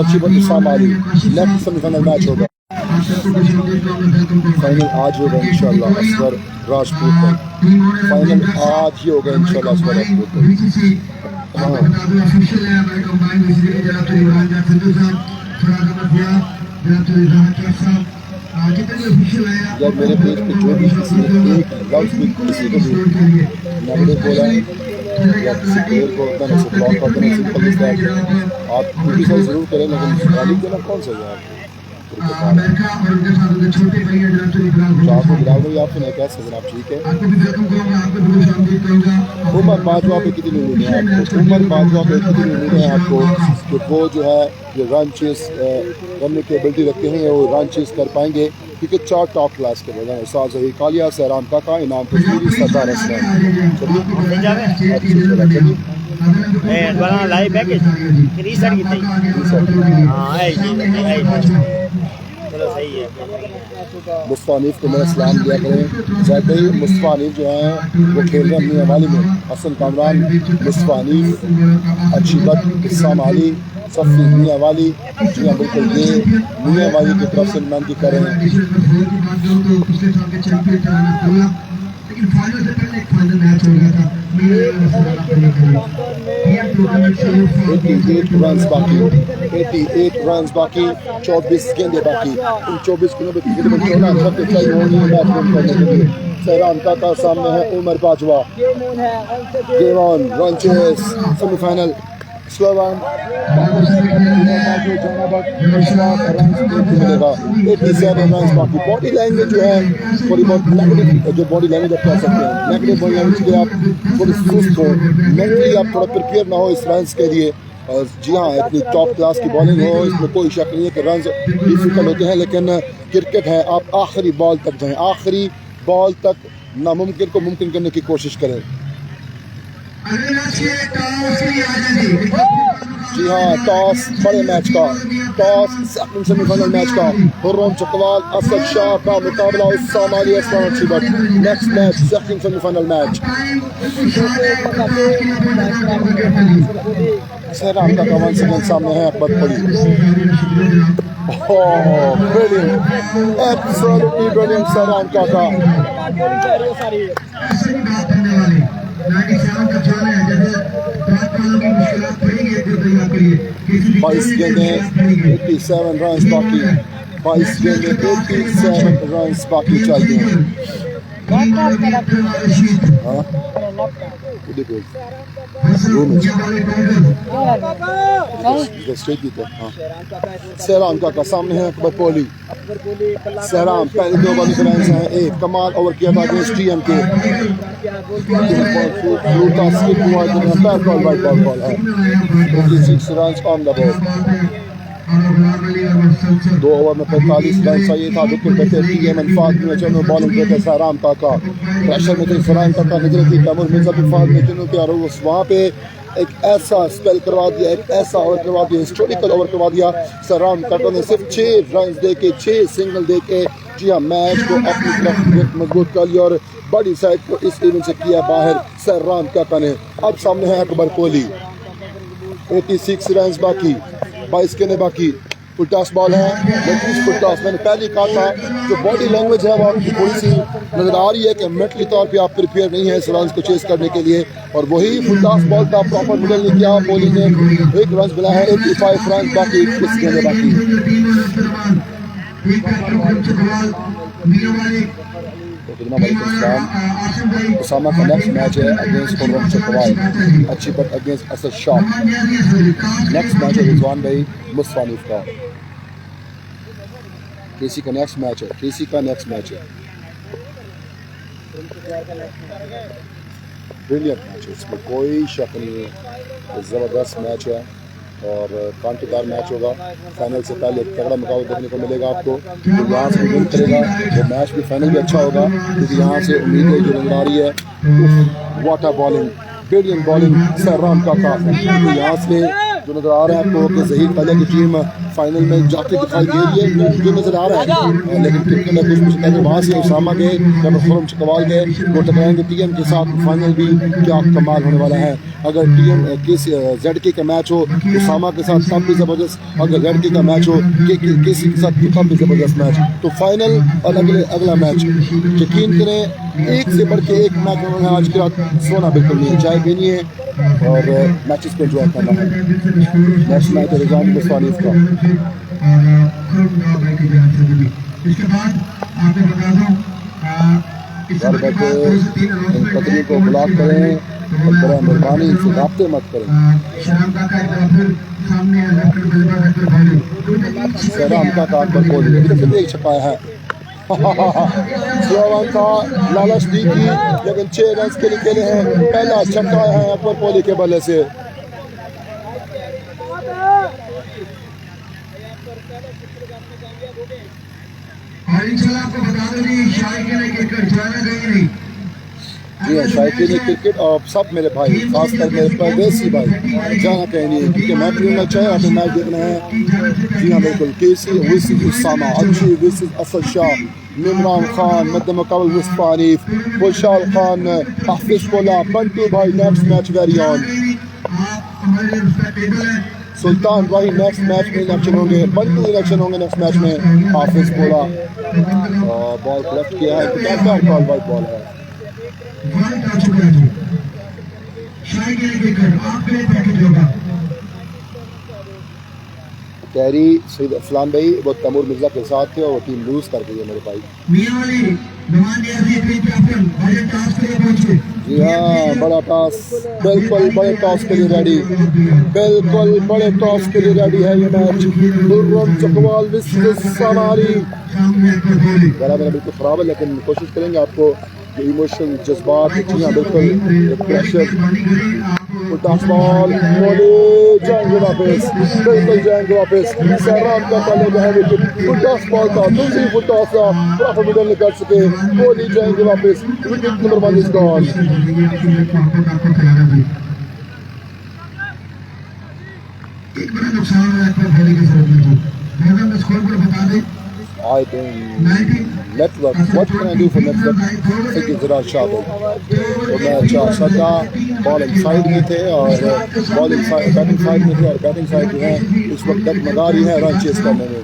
अली, नेक्स्ट सेमीफाइनल मैच होगा। फाइनल आज होगा इंशाल्लाह असगर राजपूत का, फाइनल आज ही होगा इंशाल्लाह असगर राजपूत का। यार मेरे पेज पे जो भी किसी ने एक लफ्ज़ भी किसी को भी नेगेटिव बोला या किसी प्लेयर को अपना नक्शा ब्लॉक कर देना, सिंपल इस दैट आप क्रिटिसाइज ज़रूर करें लेकिन गाली देना कौन सा यार आपको बिलाल भाई आपसे मैं कैसे जनाब ठीक है। उमर बाजवा पे कितनी उम्मीद है आपको, उमर बाजवा पे कितनी उम्मीद है आपको कि वो जो है ये रन चेस करने की एबिलिटी रखते हैं, वो रन चेस कर पाएंगे क्योंकि 4 टॉप क्लास के बजाय उस्ताद ज़ही कालिया, सहराम काका, इनाम कश्मीरी, सरदार मुस्तफ़ानीफ को मेरा सलाम दिया करें। जैसे ही मुस्तफ़ानीफ जो हैं वो खेल रहे हैं मियांवाली में, हसन कामरान मुस्तफ़ानीफ, अच्छी बत इस्लाम आली, सफ़ी मियांवाली, जी हाँ बिल्कुल ये मियांवाली की तरफ से नुमाइंदगी कर रहे हैं। लेकिन फाइनल से पहले एक फाइनल मैच हो गया था, 88 रन बाकी, 88 रन बाकी, 24 गेंदे बाकी, इन 24 गेंदों में तकरीबन 14 शब्द चाहिए होंगे बैटिंग करने के लिए। सहरान काका सामने है Umar Bajwa, game on, run chase, semifinal स्लोवान 87 रन बाकी। बॉडी लैंग्वेज जो है थोड़ी बहुत नेगेटिव, जो बॉडी लैंग्वेज आप कह सकते हैं नेगेटिव बॉडी लैंग्वेज के आप थोड़ी सुस्त हो, मेंटली आप थोड़ा प्रिपेयर ना हो इस रन्स के लिए। और जी हाँ इतनी टॉप क्लास की बॉलिंग हो इसमें कोई शक नहीं है कि रन्स डिफिकल्ट होते हैं, लेकिन क्रिकेट है आप आखिरी बॉल तक जाएँ, आखिरी बॉल तक नामुमकिन को मुमकिन करने की कोशिश करें। जी हाँ टॉस बड़े मैच का, टॉस सेमीफाइनल मैच का, खुर्रम चकवाल असद शाह का मुकाबला Usmani Aslan Butt, next match second semifinal match. Sahran का कवन सेकंड सामने है Akbar Kohli, brilliant absolutely brilliant Sahran का 22 गेंदें 87 रन बाकी, 22 गेंदें 87 रन बाकी चाहिए। सहरान का सामने है अकबर कोहली, सहरान पहले 2 बॉल रन हैं, एक कमाल ओवर किया था अगेंस्ट टीएम के, ऑन द बॉल 2 ओवर में 45 रन चाहिए था, विकेट पे टीएम में बॉलिंग करते सहरान काका, प्रेशर में थे सहरान काका नजर थी, तैमूर मिर्जा भी फाद में चुनों के और वहाँ पे एक ऐसा स्पेल करवा दिया, एक ऐसा ओवर करवा दिया, हिस्टोरिकल ओवर करवा दिया सहरान काका ने, सिर्फ 6 रन दे के 6 सिंगल दे के जी हाँ मैच को अपनी तरफ मजबूत कर लिया और बड़ी साइड को इस इवेंट से किया बाहर सहरान काका ने। अब सामने है अकबर कोहली, 86 रन बाकी, 22 गेंदें बाकी, फुल टॉस बॉल है, लेकिन फुल टॉस मैंने पहले कहा था जो बॉडी लैंग्वेज है वो आपकी थोड़ी सी नजर आ रही है कि मेंटली तौर पे आप प्रिपेयर नहीं है इस रन को चेस करने के लिए, और वही फुल टॉस बॉल था, प्रॉपर मिडल नहीं किया, कोहली ने 1 रन मिला है, 85 रन बाकी, 21 गेंदें बाकी। उसामा का नेक्स्ट मैच है अगेंस्ट कोरंगी कवाल, अच्छी but against Asad Shah. Next match है रिजवान भाई मुस्तफानीफ का। केसी का नेक्स्ट मैच है, केसी का नेक्स्ट मैच है। ब्रिलियंट मैच है, इसमें कोई शक नहीं है, ज़बरदस्त मैच है और कांटेदार मैच होगा। फाइनल से पहले तगड़ा मुकाबला देखने को मिलेगा आपको। जो यहाँ से विन करेगा वो मैच भी फाइनल भी अच्छा होगा, क्योंकि यहाँ से उम्मीद है जो नजर आ रही है वाटर बॉलिंग, ब्रिलियंट बॉलिंग सराम का यहाँ से जो नजर आ रहा है आपको कि ज़हीर पहले की टीम फाइनल में जाते दिखाई दे रही है जो नजर आ रहा है, लेकिन क्रिकेट में कुछ पहले वहाँ से उसामा गए जब कोरंगी कवाल गए वो टकराएंगे टीएम के साथ। फाइनल भी क्या कमाल होने वाला है। अगर टीएम ZK का मैच हो उसामा के साथ तब भी ज़बरदस्त, अगर ZK का मैच हो केसी के साथ तब भी ज़बरदस्त मैच। तो फाइनल और अगला मैच यकीन करें एक से बढ़ के एक मैच उन्होंने आज के रात सोना बिल्कुल नहीं, चाय पीनी है और मैचेस को एंजॉय करना है। नेक्स्ट मैच है रिजवान मुस्तफानीफ का। इसके बाद आपको बता दूं घर बैठे इन पत्नी को ब्लॉक करें और बड़ा मेहरबानी इनसे रब्ते मत करें। सैराम का काट पर बोल एक छपाया है स्लोवन का लालच दी थी, लेकिन 6 रन के लिए खेले हैं। पहला छक्का है अकबर कोहली के बल्ले से। जी हाँ, शायकीन क्रिकेट और सब मेरे भाई, खासकर मेरे परदेसी भाई जाना कहीं नहीं, क्योंकि मैं भी चाहे अपने मैच देखना है। जी हाँ बिल्कुल, केसी विसिस उसामा, अच्छी विसिस असद शाह, इमरान खान, मद्द मुकाबल मुस्तफानीफ, खुशहाल खान, हाफिज पोला, बंटू भाई नेक्स्ट मैच वेरी ऑन। सुल्तान भाई नेक्स्ट मैच में इलेक्शन होंगे, बंटू इलेक्शन होंगे नेक्स्ट मैच में। हाफिज पोला बॉल कलेक्ट किया है, बॉल वाइट बॉल है। कैरी सईद अफलान भाई वो तैमूर मिर्जा के साथ थे और वो टीम लूज कर गई है मेरे भाई। जी हाँ, बड़ा टॉस, बिल्कुल बड़े टॉस के लिए रेडी, बिल्कुल बड़े टॉस के लिए रेडी है ये मैच। गला मेरा बिल्कुल खराब है, लेकिन कोशिश करेंगे आपको इमोशनल जज्बात, जी हाँ बिल्कुल प्रेशर, बॉल जाएंगे वापस, बिल्कुल जाएंगे वापस। सैराम का पहले है विकेट, फुटॉस बॉल था, दूसरी फुटॉस था, प्रॉपर मिडल नहीं कर सके, कोहली जाएंगे वापस। Wicket number 1 is gone. एक बड़ा नुकसान है कोहली के साथ में। मैं स्कोर पर बता दें I think network. What can I do for network? Think it's Zira Shafi. तो मैं अच्छा सदा बॉलिंग साइड में थे और बॉलिंग साइड बैटिंग साइड में थे और बैटिंग साइड जो है इस वक्त तक मजा रही है रन चेस करने में।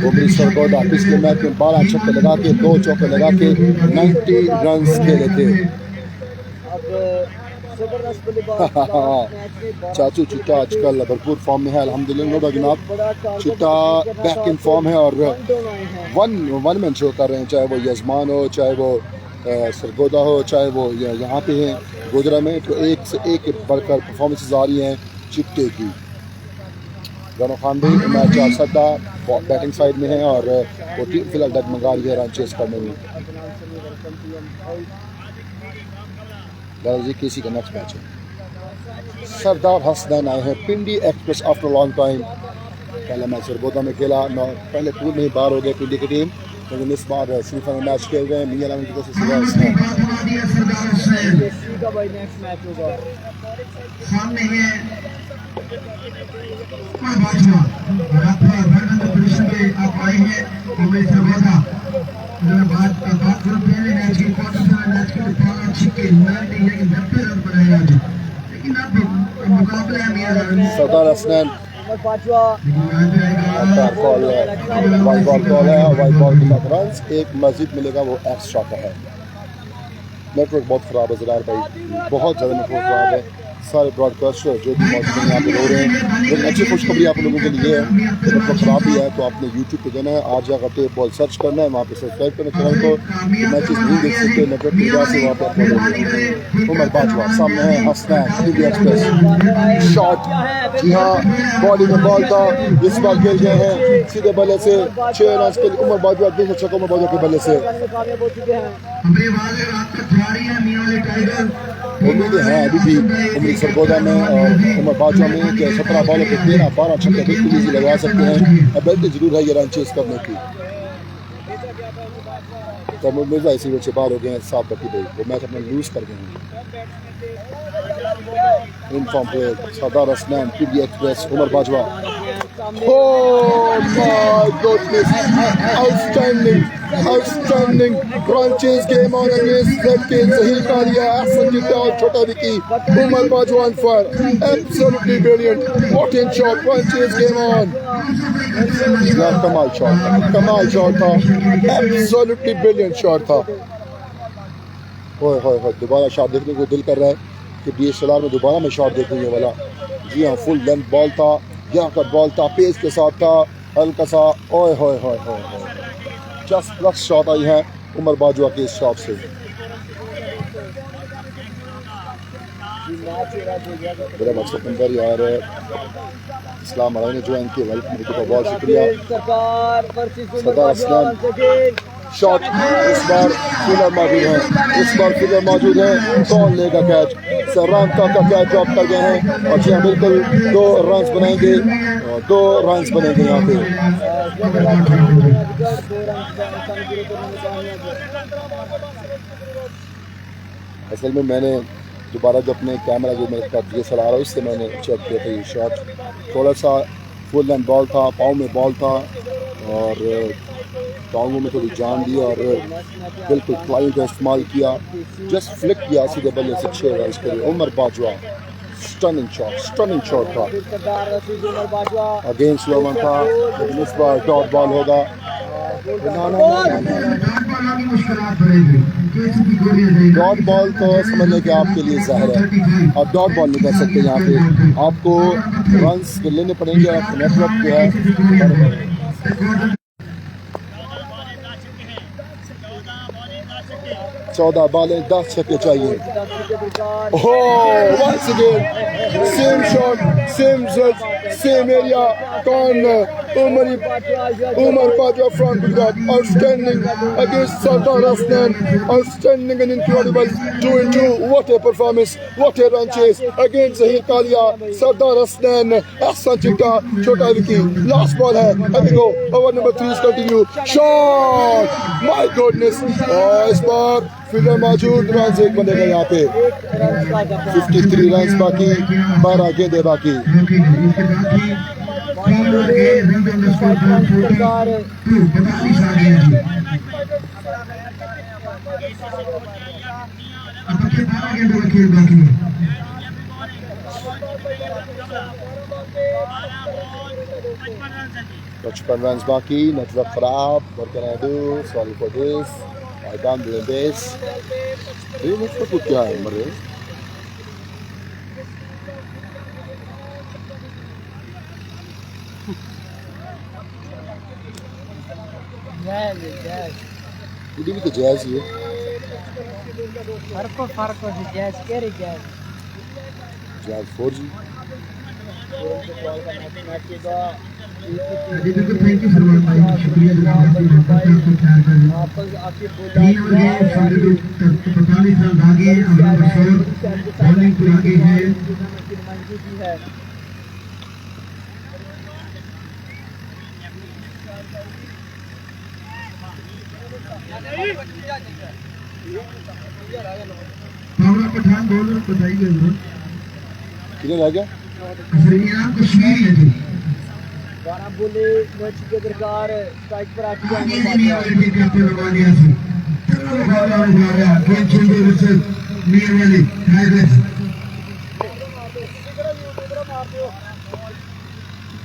वो मिस्टर कोटा पिछले मैच में 12 छक्के लगा के 2 चौके लगा के 90 रन खेले थे। चाचू चिट्टा आजकल भरपूर फॉर्म में है अल्हम्दुलिल्लाह जनाब। चिट्टा बैक इन फॉर्म है और वन मैन शो कर रहे हैं, चाहे वो यजमान हो, चाहे वो सरगोदा हो, चाहे वो यहाँ पे हैं गोजरा में। तो एक से एक बढ़कर परफॉर्मेंसेज आ रही हैं चिट्टे की। राना खान भी मैच सदा बैटिंग साइड में है और वो टीम फिलहाल डगमगा रही है रन चेस करने में। जी किसी का नेक्स्ट मैच है। सरदार हसनैन आए हैं पिंडी एक्सप्रेस आफ्टर लॉन्ग टाइम। पहला मैच सरगोदा में खेला, पहले पूल में ही बाहर हो गए पिंडी की टीम, लेकिन इस बार सेमीफाइनल मैच खेल रहे हैं। मियां की कोशिश सरदार हसनैन वाइट बॉल है और वाइट बॉल के साथ रन एक मजीद मिलेगा, वो एक्स्ट्रा का है। नेटवर्क बहुत ख़राब है ज़रार भाई, बहुत ज़्यादा नेटवर्क ख़राब है। सारे ब्रॉडकास्टर जो भी मौजूद हैं यहाँ पे हो रहे हैं। लेकिन अच्छी खुशखबरी आप लोगों के लिए है, अगर तो ख़राब भी है तो आपने यूट्यूब पे जाना है, आज जाकर टेप बॉल सर्च करना है, वहाँ पे सब्सक्राइब करना चैनल को। मैचेस नहीं देख सकते नेटवर्क की वजह से, वहाँ पे अपलोड हो गए। उमर बाजवा सामने है, हंसना इंडिया एक्सप्रेस शॉट, जी हाँ बॉलिंग में बॉल था, इस बार खेल गए हैं सीधे बल्ले से 6 रन के लिए। उमर बाजवा दूसरा छक्का उमर बाजवा के बल्ले से। उम्मीदें हैं अभी भी उम्मीद सरगोदा में और उमर बाजवा में कि 17 बॉलों पे 13-12 छक्के बिल्कुल ईजी लगा सकते हैं। एबिलिटी जरूर है ये रन चेस करने की। तैमूर मिर्जा इसी वजह से बाहर हो गए हैं 7 बटी भाई, वो मैच अपना लूज कर गए हैं। In form player Sardar Asnan PD express Umar Bajwa. Oh my goodness, outstanding run chase game on against ZK Zahir Kalia, Ahsan Jidda और छोटा Vicky Umar Bajwa on fire, absolutely brilliant, what in shot, run chase game on। कमाल shot था, absolutely brilliant shot था। ओए दोबारा shot देखने को दिल कर रहा है कि DSLR में दोबारा मैं शॉट देखूँ ये वाला। जी हाँ फुल लेंथ बॉल था, यहाँ का बॉल था, पेस के साथ था, हल्का सा ओए जस्ट प्लस शॉट आई है उमर बाजवा के इस शॉट से। बड़ा मकसद अंदर यार इस्लाम अलाई ने ज्वाइन किया, वेलकम का बहुत शुक्रिया। सरदार असलाम शॉट, इस बार फील्डर मौजूद है, कौन लेगा कैच? सरराम का कैच ड्रॉप कर गए हैं और जी हाँ बिल्कुल 2 रन्स बनेंगे यहाँ पे। असल में मैंने दोबारा जो अपने कैमरा जो मेरे पास DSLR आ रहा है उससे मैंने चेक किया था ये शॉट, थोड़ा सा फुल लेंथ बॉल था, पाँव में बॉल था और टांगों में थोड़ी जान दी और बिल्कुल फ्लाइंग का इस्तेमाल किया, जस्ट फ्लिक किया सीधे बल्ले से 6 रन के लिए। उमर बाजवा स्टनिंग शॉट था, अगेंस्ट लोवन था, लेकिन इस बार डॉट बॉल होगा। डॉट बॉल तो समझने के आपके लिए ज़ाहिर है, आप डॉट बॉल नहीं कर सकते यहाँ पे, आपको रन्स लेने पड़ेंगे। आपको नेटवर्क जो है 14 बॉलें 10 छक्के चाहिए। once again same shot, same result, same area, corner, Umar Bajwa from Gujarat, outstanding against Sardar Asnan, outstanding and incredible 2-2, what a performance, what a run chase against Zahir Kalia, Sardar Asnan, Ahsan Jidda, Chota Vicky, last ball hai, I think over number 3 is continue, shot, my goodness, इस बार fielder मौजूद, run एक बनेगा यहाँ पे, 53 run बाकी, 12 गेंदे बाकी। पचपन रन बाकी, नेटवर्क खराब, what can I do, sorry for this, I can't do this। ये नेटवर्क को क्या है मरे? ये भी तो जैज़ ही है। फर्क हो जैज़ क्या रे jazz 4G। Thank you Salman भाई, शुक्रिया आगे बॉलिंग पर आगे है। पठान बोल बताइए किधर आ गया? कश्मीर है जी, बारह बोले मैच के दरकार स्ट्राइक पर आके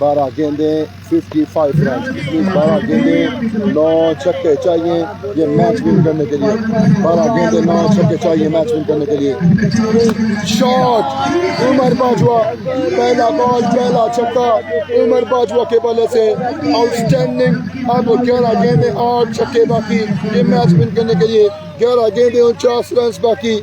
12 गेंदें 55 रन, इसलिए 12 गेंदें 9 छक्के चाहिए ये मैच विन करने के लिए। 12 गेंदें 9 छक्के चाहिए मैच विन करने के लिए। शॉट उमर बाजवा, पहला बॉल पहला छक्का उमर बाजवा के बल्ले से, आउटस्टैंडिंग। अब 11 गेंदें 8 छक्के बाकी ये मैच विन करने के लिए। 11 गेंदें 49 रन बाकी।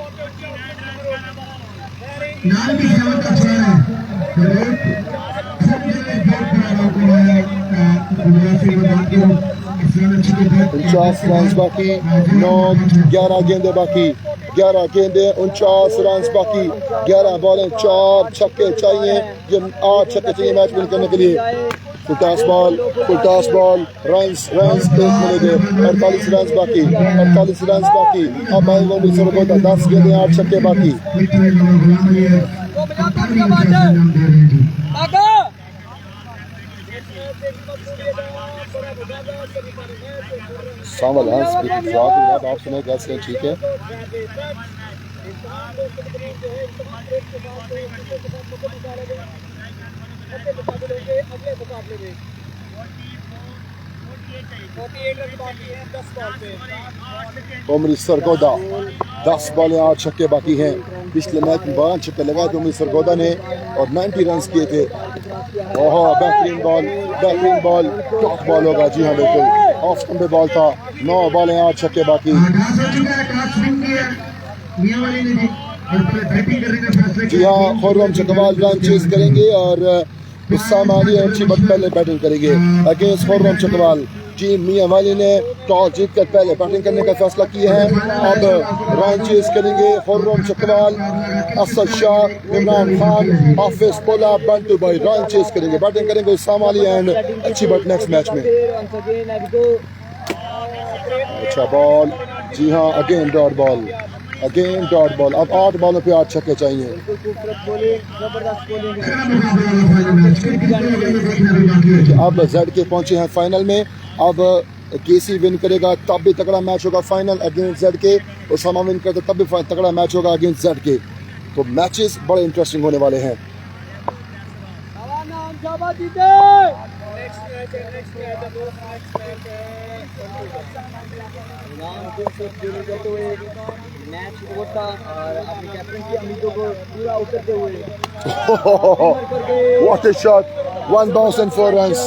उनचास रन बाकी, 11 गेंदे बाकी, 11 गेंदे 49 रन बाकी, 11 बॉलें 4 छक्के चाहिए ये 8 छक्के चाहिए मैच विन करने के लिए। फुल टॉस बॉल रन्स 1 मिलेंगे, 48 रन बाकी, 48 रन बाकी। अब मिर्जा को 10 गेंदे 8 छक्के बाकी। सावल आप सुने कैसे ठीक है। उमरी सरगोदा 10 बॉलें 8 छक्के बाकी हैं। पिछले मैच में 12 छक्के लगाए थे उमरी सरगोदा ने और 90 रन किए थे। ओहो बेहतरीन बॉल टॉप बॉल होगा। जी हाँ बिल्कुल ऑफ स्टंप पे बॉल था। 9 बॉलें 8 छक्के बाकी। जी हाँ खुर्रम चकवाल रन चेज करेंगे और सामानी अच्छी पहले बैटिंग करेंगे अगेंस्ट खुर्रम चकवाल। टीम मियांवाली ने टॉस जीतकर पहले बैटिंग करने का फैसला किया है। अब रन चेज करेंगे खुर्रम चकवाल, असद शाह, इमरान खान, हाफिज पोला, बंटू भाई रन चेज करेंगे, बैटिंग करेंगे सामाली एंड अच्छी बट नेक्स्ट मैच में। अच्छा बॉल, जी हाँ अगेन डॉट बॉल। अब 8 बॉलों पे 8 छक्के चाहिए। अब जेड के पहुंचे हैं फाइनल में। अब केसी विन करेगा तब भी तगड़ा मैच होगा फाइनल अगेंस्ट जेड के, और समा विन करते तब भी तगड़ा मैच होगा अगेंस्ट जेड के। तो मैचेस बड़े इंटरेस्टिंग होने वाले हैं। What a shot! 1 bounce and 4 runs.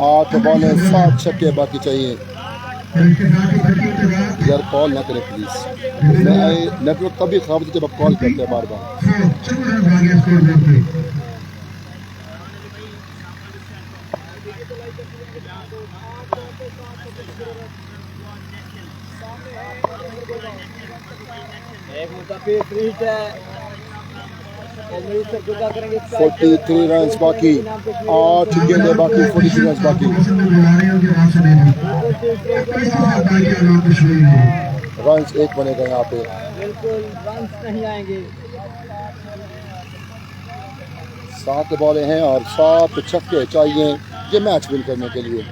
8 बॉलें 7 छक्के बाकी चाहिए। यार कॉल ना करें प्लीज, मैं नेटवर्क तभी खराब होती जब आप कॉल करते हैं बार बार। एक मुताबिक 43 रन बाकी, 8 गेंदें बाकी, 43 रन बाकी। रन 1 बनेगा यहाँ पे, बिल्कुल रन नहीं आएंगे। 7 बॉलें हैं और 7 छक्के चाहिए ये मैच विन करने के लिए।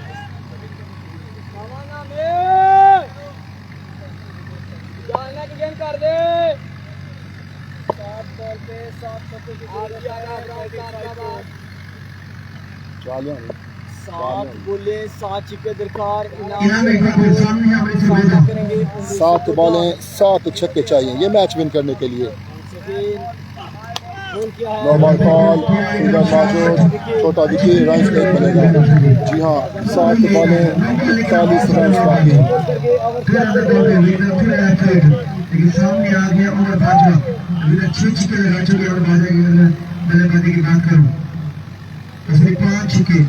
कर दे 7 बोले 7 छक्के दरकार। 7 बॉलें 7 छक्के चाहिए ये मैच विन करने के लिए। नॉर्मल कॉल छोटा विकेट, रन 1 बनेगा। जी हाँ 7 बॉलें 41 रन बाकी। सामने आ गया उमर बाजवा, 6 छक्के लगा चुके और बल्लेबाजी की बात करूं उसने 5 छक्के।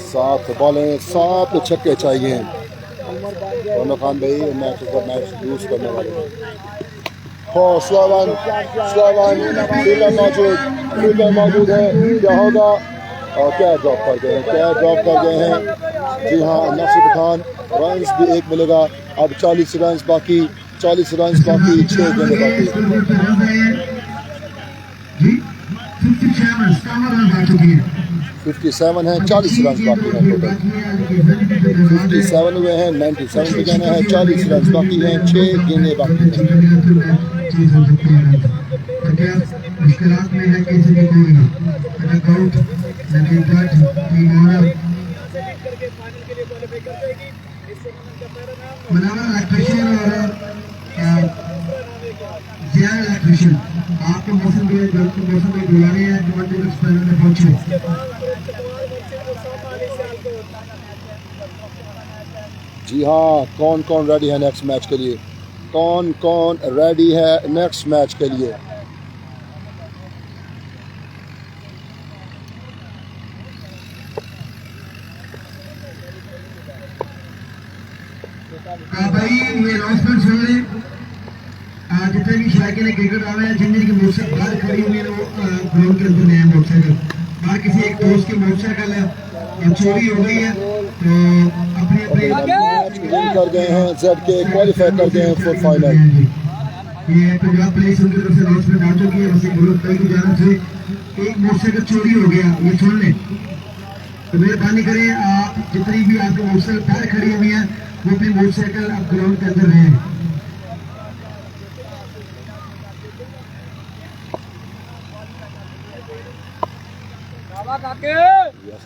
सात बॉलें 7 छक्के चाहिए। दोनों खान भाई मैच लूज करने वाले हैं। स्लोवन फील्डर मौजूद है, क्या होगा और क्या ड्रॉप कर गए हैं। जी हाँ नासिर खान, रन भी 1 मिलेगा। अब 40 रन बाकी, 6 गेंदें बाकी। 57 हैं, 40 रन बाकी हैं टोटल। 57 हुए हैं, 97 पे जाना है, 40 रन बाकी हैं, 6 गेंदें बाकी हैं। मुश्किलात में है कैसे भी कोई आउट लेकिन बट टीमोर मनावा इलेक्ट्रिशियन और जिया इलेक्ट्रिशियन आपको मौसम में बुला रहे हैं जो मंदिर स्पेनर में पहुंचे। जी हाँ, कौन कौन रेडी है नेक्स्ट मैच के लिए? कौन कौन रेडी है नेक्स्ट मैच के लिए? भाई ये अनाउंसमेंट सुन लें, जितने भी शायकी ने क्रिकेट आवे हैं जिनकी मोटरसाइकिल बाहर खड़ी हुई है वो ग्राउंड के अंदर नया मोटरसाइकिल बाहर किसी एक दोस्त की मोटरसाइकिल चोरी हो गई है तो अपने अपने कर गए हैं, जेड के क्वालिफाई कर गए हैं फुल फाइनल। ये पंजाब पुलिस उनकी तरफ से अनाउंसमेंट आ चुकी है, वैसे ग्रुप की जानब से एक मोटरसाइकिल चोरी हो गया, ये सुन लें तो मेहरबानी करें आप जितनी भी आपकी मोटरसाइकिल बाहर खड़ी हुई है वो अपनी मोटरसाइकिल आप ग्राउंड के अंदर रहें।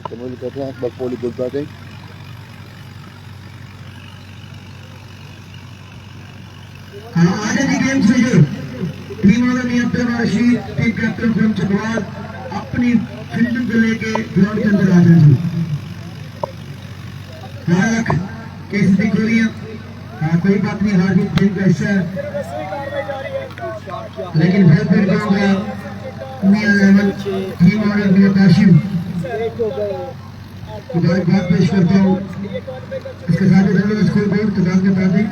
तैमूर कहते हैं बस पोली गुड बैटिंग। आगे की गेम से team Rashid team captain from Chakwal अपनी फील्डिंग को लेके ग्राउंड के अंदर आ जाए। कैसी गोलियां कोई बात नहीं, हार जीत टीम का हिस्सा है लेकिन मियां लेवल टीम और मियां काशिम मुबारकबाद पेश करता हूँ। इसके साथ ही स्कोर बोर्ड किताब के साथ ही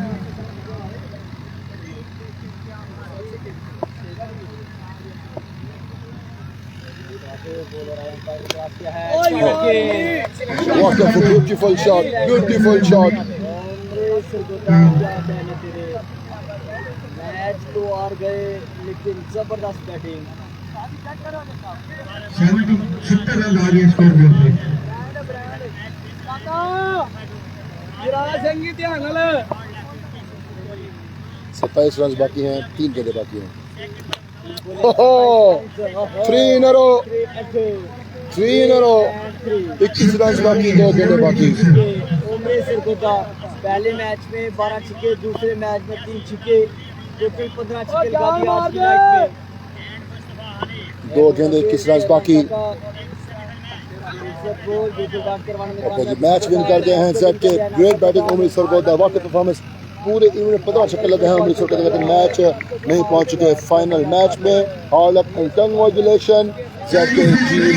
What a beautiful shot, beautiful shot. Match तो हार गए लेकिन जबरदस्त बैटिंग। 70 रन आ गए स्कोर बोर्ड पे। 27 रन बाकी हैं, 3 गेंदें बाकी हैं। 3 in a row, 3 in a row, 21 run बाकी, 2 गेंदें बाकी। पहले मैच में 12 छक्के, दूसरे मैच में 3 छक्के, टोटल 15 छक्के लगा दिए आज की मैच में। 2 गेंदें, 21 रन बाकी। मैच विन कर गए हैं जेड के। Great batting Umar Sargodha, what a performance. पूरे इन्होंने 15 छक्के लगे हैं उमर सरगोदा, लेकिन मैच नहीं पहुंच चुके फाइनल मैच में। All up and congratulation Z के टीम।